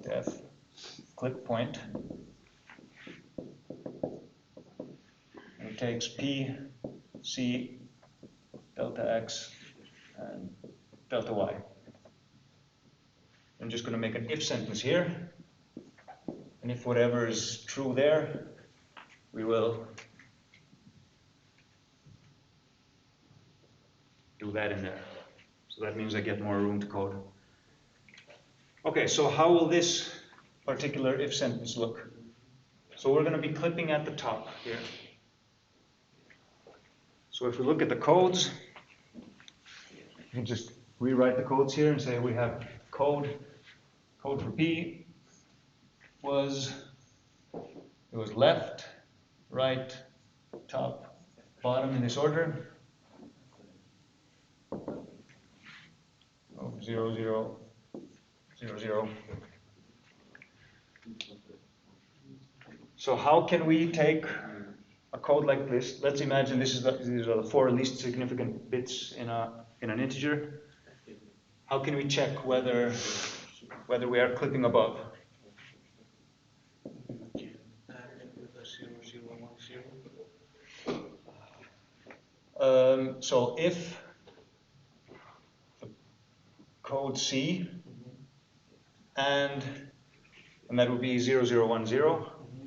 def clip point. And it takes P, C, delta x, and delta y. I'm just going to make an if sentence here. And if whatever is true there, we will do that in there. So that means I get more room to code. Okay, so how will this particular if sentence look? So we're going to be clipping at the top here. So if we look at the codes, you can just rewrite the codes here and say we have code for P was, it was left, right, top, bottom in this order. 0, 0, 0, 0. So how can we take a code like this? Let's imagine these are the 4 least significant bits in an integer. How can we check whether we are clipping above? So if the code C and that would be 0010,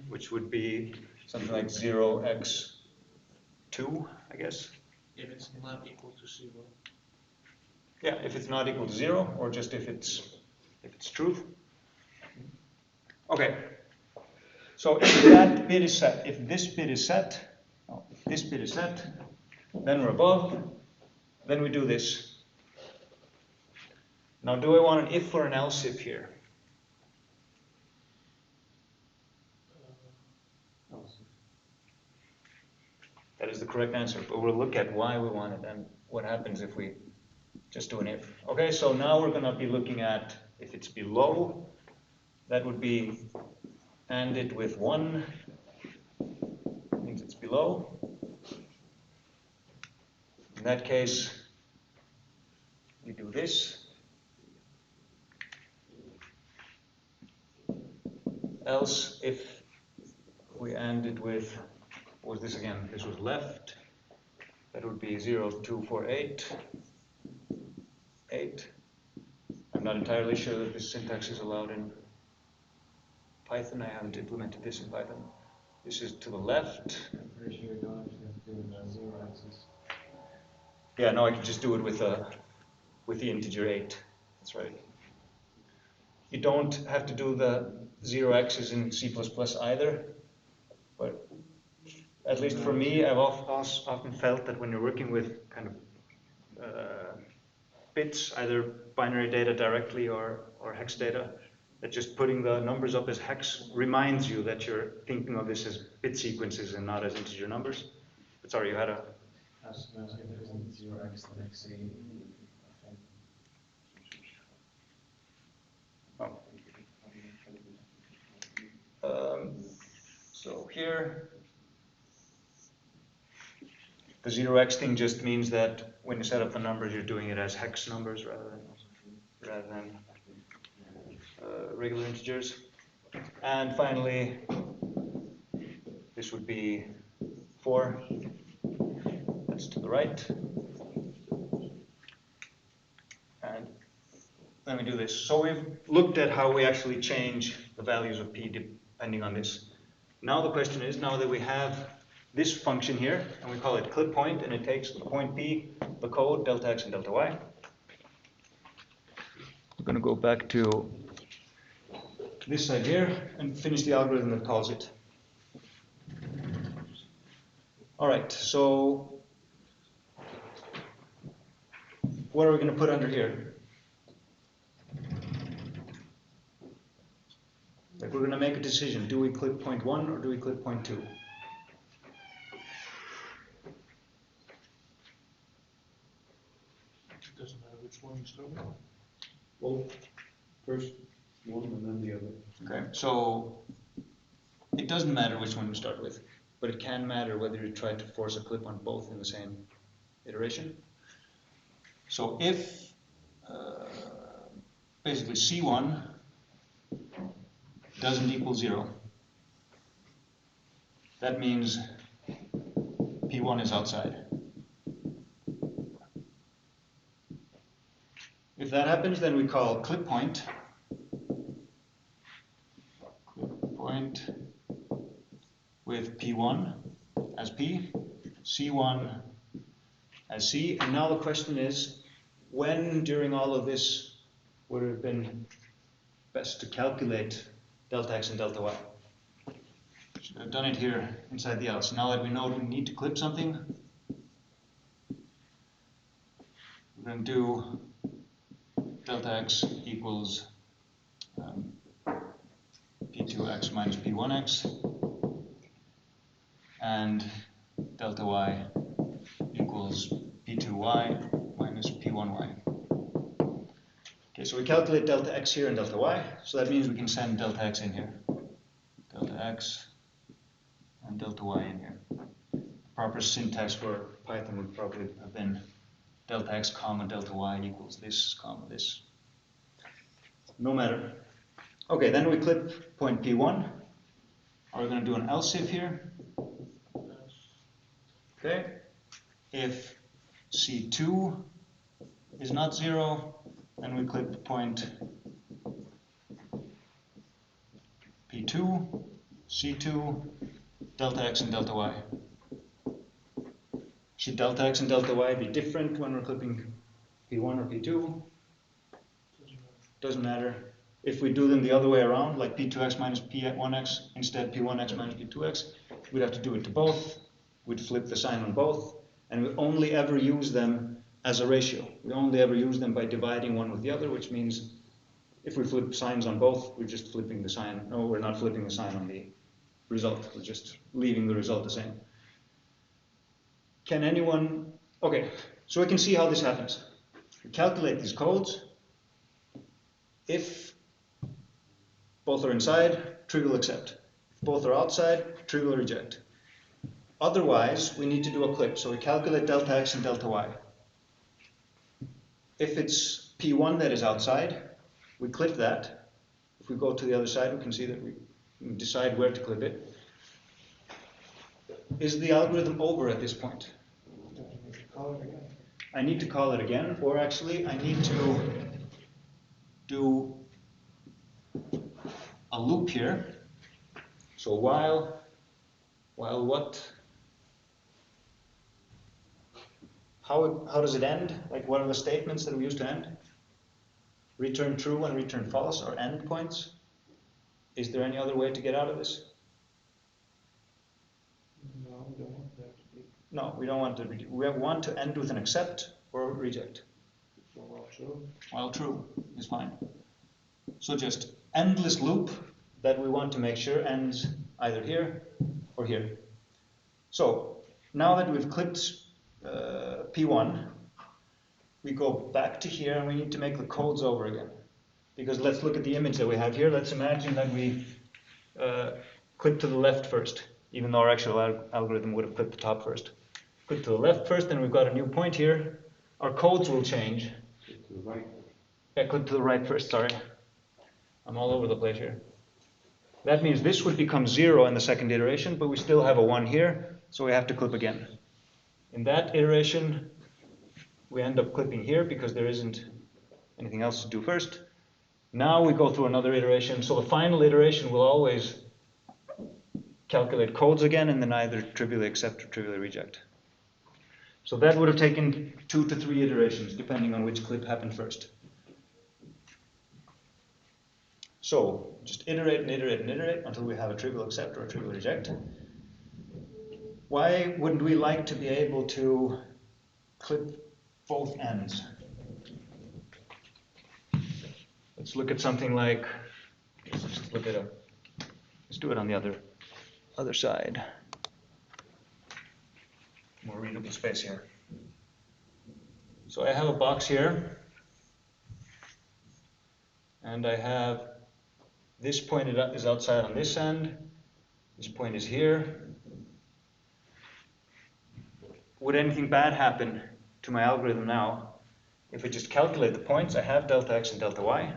which would be something like 0x2, I guess. If it's not equal to 0. Yeah, if it's not equal to 0, or just if it's truth. Okay. So if that bit is set, if this bit is set, then we're above. Then we do this. Now, do I want an if or an else if here? That is the correct answer, but we'll look at why we want it and what happens if we just do an if. Okay, so now we're going to be looking at if it's below, that would be ANDed with 1, means it's below. In that case, we do this. Else, if we ANDed with, what was this again? This was left. That would be 0, 2, 4, 8. 8. I'm not entirely sure that this syntax is allowed in Python. I haven't implemented this in Python. This is to the left. I'm pretty sure you don't actually have to do the 0 axis. Yeah, no, I can just do it with the integer 8. That's right. You don't have to do the 0 axis in C++ either, but at least for me, I've often felt that when you're working with kind of bits, either binary data directly or hex data, that just putting the numbers up as hex reminds you that you're thinking of this as bit sequences and not as integer numbers. But sorry, you had a... If it isn't 0x, then it's C. So here, the 0x thing just means that when you set up the numbers, you're doing it as hex numbers rather than regular integers. And finally, this would be 4. That's to the right. And then we do this. So we've looked at how we actually change the values of P depending on this. Now the question is, now that we have this function here, and we call it clip point, and it takes the point P, the code, delta x and delta y. We're going to go back to this side here and finish the algorithm that calls it. All right, so what are we going to put under here? Like we're going to make a decision. Do we clip point 1 or do we clip point 2? It doesn't matter which one you start with. Well, first one and then the other. Okay, so it doesn't matter which one you start with, but it can matter whether you try to force a clip on both in the same iteration. So if basically C1 doesn't equal 0, that means P1 is outside. If that happens, then we call clip point with P1 as P, C1 as C. And now the question is, when during all of this would it have been best to calculate delta x and delta y? Should have done it here inside the else. Now that we know we need to clip something, we're going to do delta x equals p2x minus p1x, and delta y equals p2y minus p1y. Okay, so we calculate delta x here and delta y, so that means we can send delta x in here. Delta x and delta y in here. The proper syntax for Python would probably have been delta x comma delta y equals this comma this. No matter. Okay, then we clip point P1. Are we going to do an else if here? Okay. If C2 is not 0, then we clip point P2, C2, delta x and delta y. Should delta x and delta y be different when we're clipping P1 or P2? Doesn't matter. If we do them the other way around, like P2x minus P1x, instead P1x minus P2x, we'd have to do it to both. We'd flip the sign on both, and we only ever use them as a ratio. We only ever use them by dividing one with the other, which means if we flip signs on both, we're just flipping the sign. No, we're not flipping the sign on the result. We're just leaving the result the same. Can anyone... Okay, so we can see how this happens. We calculate these codes. If both are inside, trivial accept. If both are outside, trivial reject. Otherwise, we need to do a clip. So we calculate delta x and delta y. If it's P1 that is outside, we clip that. If we go to the other side, we can see that we decide where to clip it. Is the algorithm over at this point? I need to call it again, or actually I need to do a loop here. So while what? How does it end? Like, what are the statements that we use to end? Return true and return false are end points. Is there any other way to get out of this? No, we don't want that to be. No, we don't want to. We want to end with an accept or reject. So while true. While true is fine. So just endless loop that we want to make sure ends either here or here. So now that we've clipped P1, we go back to here and we need to make the codes over again. Because let's look at the image that we have here. Let's imagine that we clip to the left first, even though our actual algorithm would have clipped the top first. Clip to the left first, and we've got a new point here. Our codes will change. To the right. Yeah, clip to the right first, sorry. I'm all over the place here. That means this would become 0 in the second iteration, but we still have a 1 here, so we have to clip again. In that iteration, we end up clipping here because there isn't anything else to do first. Now we go through another iteration, so the final iteration will always calculate codes again and then either trivially accept or trivially reject. So that would have taken 2 to 3 iterations, depending on which clip happened first. So just iterate and iterate and iterate until we have a trivial accept or a trivial reject. Why wouldn't we like to be able to clip both ends? Let's look at something like, let's do it on the other side. More readable space here. So I have a box here, and I have this point is outside on this end, this point is here. Would anything bad happen to my algorithm now if I just calculate the points? I have delta x and delta y.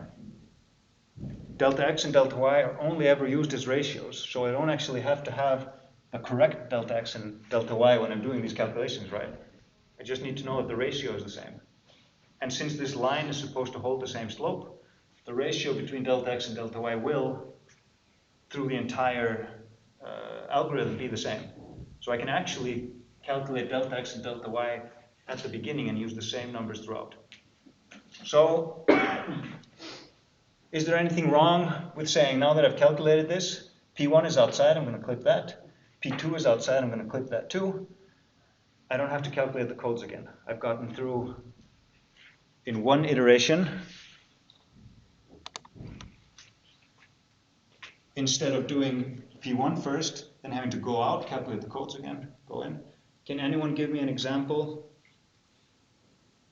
Delta x and delta y are only ever used as ratios, so I don't actually have to have the correct delta x and delta y when I'm doing these calculations, right? I just need to know that the ratio is the same. And since this line is supposed to hold the same slope, the ratio between delta x and delta y will, through the entire algorithm, be the same. So I can actually calculate delta x and delta y at the beginning and use the same numbers throughout. So, is there anything wrong with saying, now that I've calculated this, P1 is outside, I'm going to clip that. P2 is outside, I'm going to clip that too. I don't have to calculate the codes again. I've gotten through, in one iteration, instead of doing P1 first, then having to go out, calculate the codes again, go in. Can anyone give me an example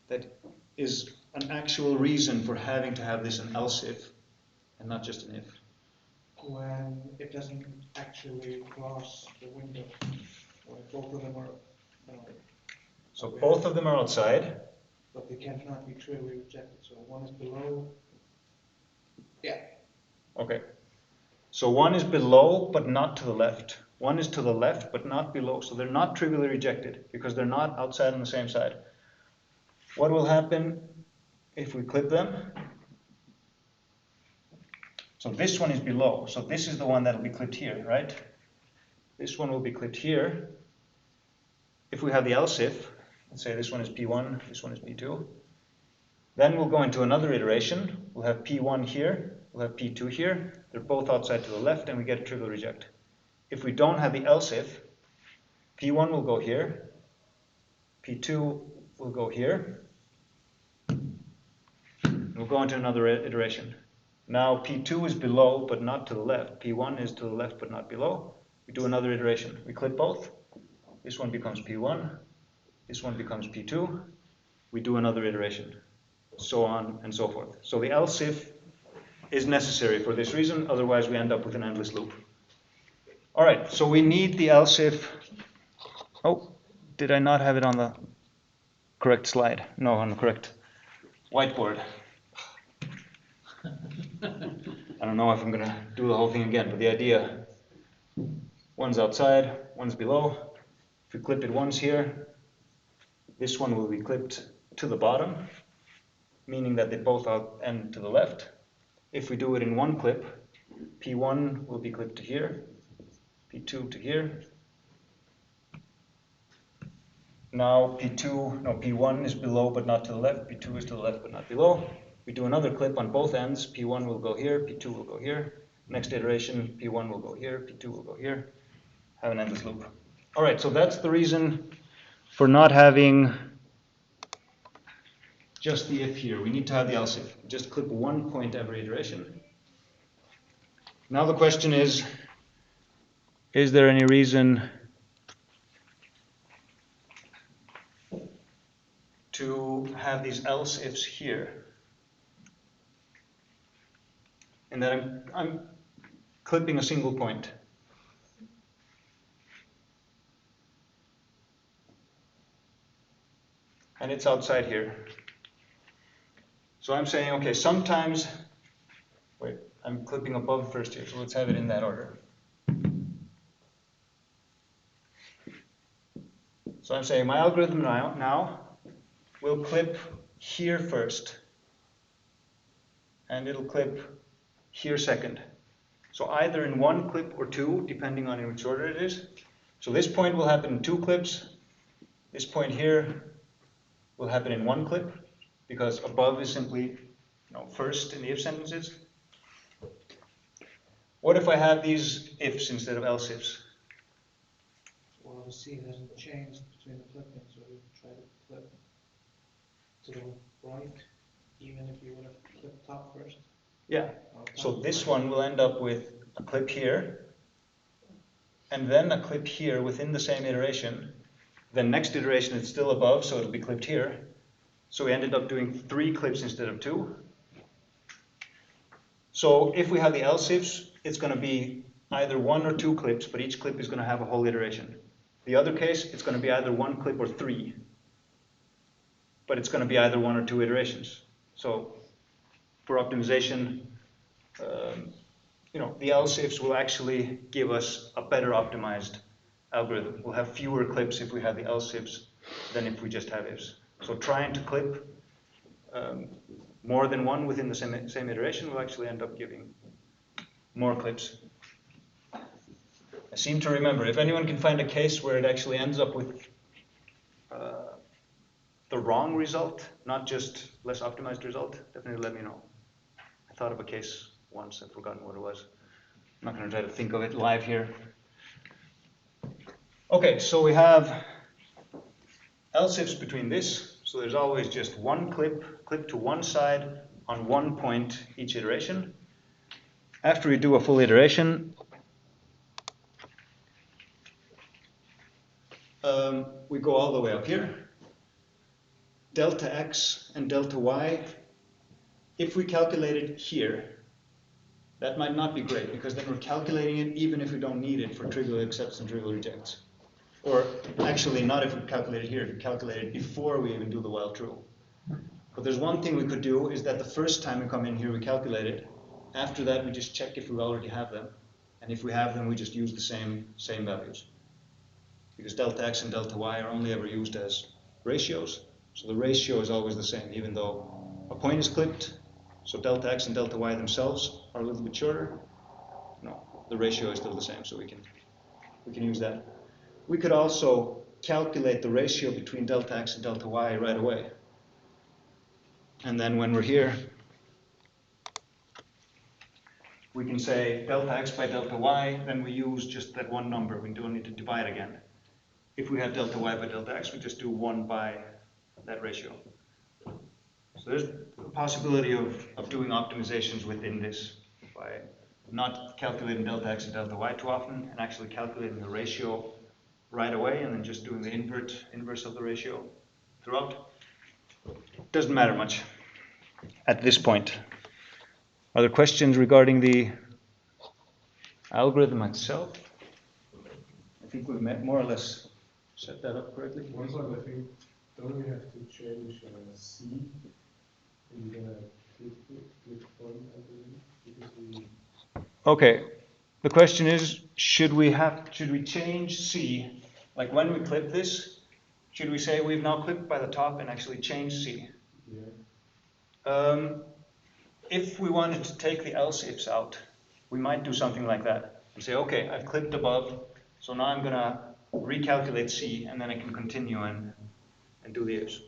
that is an actual reason for having to have this an else if and not just an if? When it doesn't actually cross the window, or both of them are. So both of them are outside. But they cannot be trivially rejected. So one is below. Yeah. Okay. So one is below but not to the left. One is to the left but not below. So they're not trivially rejected because they're not outside on the same side. What will happen if we clip them? So this one is below. So this is the one that will be clipped here, right? This one will be clipped here. If we have the else if, let's say this one is P1, this one is P2. Then we'll go into another iteration. We'll have P1 here, we'll have P2 here. They're both outside to the left and we get a trivial reject. If we don't have the else if, P1 will go here, P2 will go here. We'll go into another iteration. Now P2 is below but not to the left. P1 is to the left but not below. We do another iteration. We clip both. This one becomes P1. This one becomes P2. We do another iteration. So on and so forth. So the else if is necessary for this reason. Otherwise we end up with an endless loop. All right, so we need the else if. Oh, did I not have it on the correct slide? No, on the correct whiteboard. I don't know if I'm going to do the whole thing again, but the idea, one's outside, one's below. If we clip it once here, this one will be clipped to the bottom, meaning that they both end to the left. If we do it in one clip, P1 will be clipped to here, P2 to here. Now P1 is below but not to the left, P2 is to the left but not below. We do another clip on both ends, P1 will go here, P2 will go here. Next iteration, P1 will go here, P2 will go here. Have an endless loop. All right, so that's the reason for not having just the if here. We need to have the else if. Just clip one point every iteration. Now the question is there any reason to have these else ifs here? And that I'm clipping a single point. And it's outside here. So I'm saying, okay, sometimes, wait, I'm clipping above first here, so let's have it in that order. So I'm saying my algorithm now will clip here first, and it'll clip here second. So either in one clip or two, depending on in which order it is. So this point will happen in two clips. This point here will happen in one clip, because above is simply first in the if sentences. What if I have these ifs instead of else ifs? Well, the C hasn't changed between the clipping, so you try to clip to the right, even if you would have clipped top first. Yeah, so this one will end up with a clip here, and then a clip here within the same iteration. Then next iteration it's still above, so it'll be clipped here. So we ended up doing 3 clips instead of 2. So if we have the else ifs, it's going to be either 1 or 2 clips, but each clip is going to have a whole iteration. The other case, it's going to be either 1 clip or 3, but it's going to be either 1 or 2 iterations. So for optimization, the else ifs will actually give us a better optimized algorithm. We'll have fewer clips if we have the else ifs than if we just have ifs. So trying to clip more than one within the same iteration will actually end up giving more clips. I seem to remember, if anyone can find a case where it actually ends up with the wrong result, not just less optimized result, definitely let me know. I thought of a case once, I've forgotten what it was. I'm not going to try to think of it live here. Okay, so we have else ifs between this. So there's always just one clip to one side on one point each iteration. after we do a full iteration, we go all the way up here. Delta x and delta y, if we calculate it here, that might not be great, because then we're calculating it even if we don't need it for trivial accepts and trivial rejects. Or actually, not if we calculate it here, if we calculate it before we even do the while true. But there's one thing we could do, is that the first time we come in here, we calculate it. After that, we just check if we already have them. And if we have them, we just use the same values. Because delta x and delta y are only ever used as ratios. So the ratio is always the same, even though a point is clipped. So delta x and delta y themselves are a little bit shorter. No, the ratio is still the same, so we can use that. We could also calculate the ratio between delta x and delta y right away. And then when we're here, we can say delta x by delta y, then we use just that one number. We don't need to divide again. If we have delta y by delta x, we just do 1 by that ratio. So there's a possibility of doing optimizations within this by not calculating delta x and delta y too often, and actually calculating the ratio right away, and then just doing the inverse of the ratio throughout. Doesn't matter much at this point. Are there questions regarding the algorithm itself? I think we've more or less set that up correctly. One part, I think, don't we have to change C? And you're gonna click on, I believe, because we. Okay. The question is, should we change C? Like when we clip this, should we say we've now clipped by the top and actually change C? Yeah. If we wanted to take the else ifs out, we might do something like that and say, okay, I've clipped above, so now I'm gonna recalculate C, and then I can continue and do the ifs.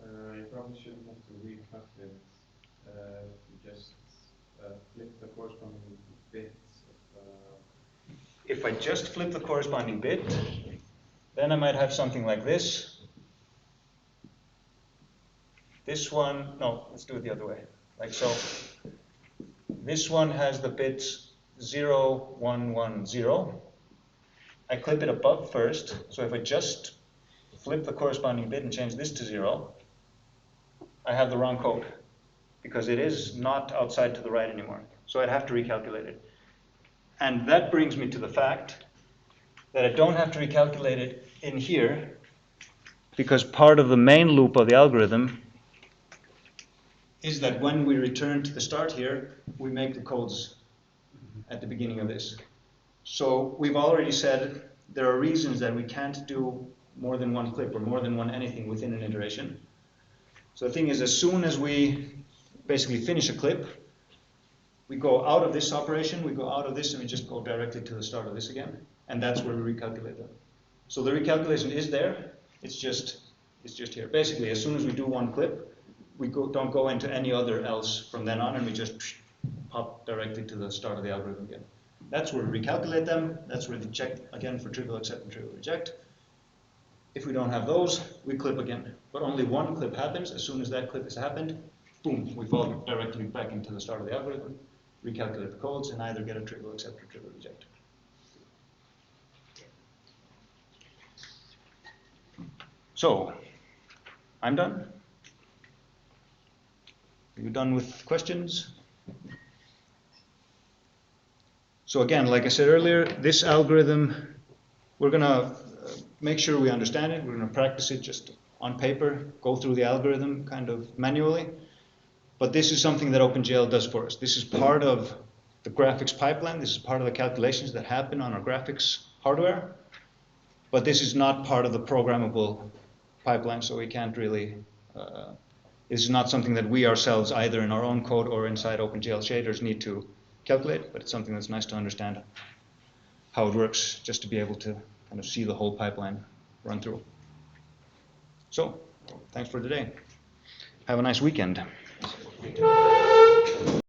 You probably shouldn't have to recalculate. You just flip the corresponding bits. If I just flip the corresponding bit, then I might have something like this. This one, no, let's do it the other way. Like so. This one has the bits 0, 1, 1, 0. I clip it above first, so if I just flip the corresponding bit and change this to 0, I have the wrong code, because it is not outside to the right anymore. So I'd have to recalculate it. And that brings me to the fact that I don't have to recalculate it in here, because part of the main loop of the algorithm is that when we return to the start here, we make the codes at the beginning of this. So we've already said there are reasons that we can't do more than one clip or more than one anything within an iteration. So the thing is, as soon as we basically finish a clip, we go out of this operation, we go out of this, and we just go directly to the start of this again. And that's where we recalculate them. So the recalculation is there, it's just here. Basically, as soon as we do one clip, we don't go into any other else from then on, and we just pop directly to the start of the algorithm again. That's where we recalculate them. That's where we check again for trivial accept and trivial reject. If we don't have those, we clip again. But only one clip happens. As soon as that clip has happened, boom, we fall directly back into the start of the algorithm, recalculate the codes, and either get a trivial accept or trivial reject. So, I'm done. Are you done with questions? So again, like I said earlier, this algorithm, we're going to make sure we understand it. We're going to practice it just on paper, go through the algorithm kind of manually. But this is something that OpenGL does for us. This is part of the graphics pipeline. This is part of the calculations that happen on our graphics hardware. But this is not part of the programmable pipeline, so we can't really, this is not something that we ourselves, either in our own code or inside OpenGL shaders, need to calculate, but it's something that's nice to understand how it works, just to be able to kind of see the whole pipeline run through. So, thanks for today. Have a nice weekend.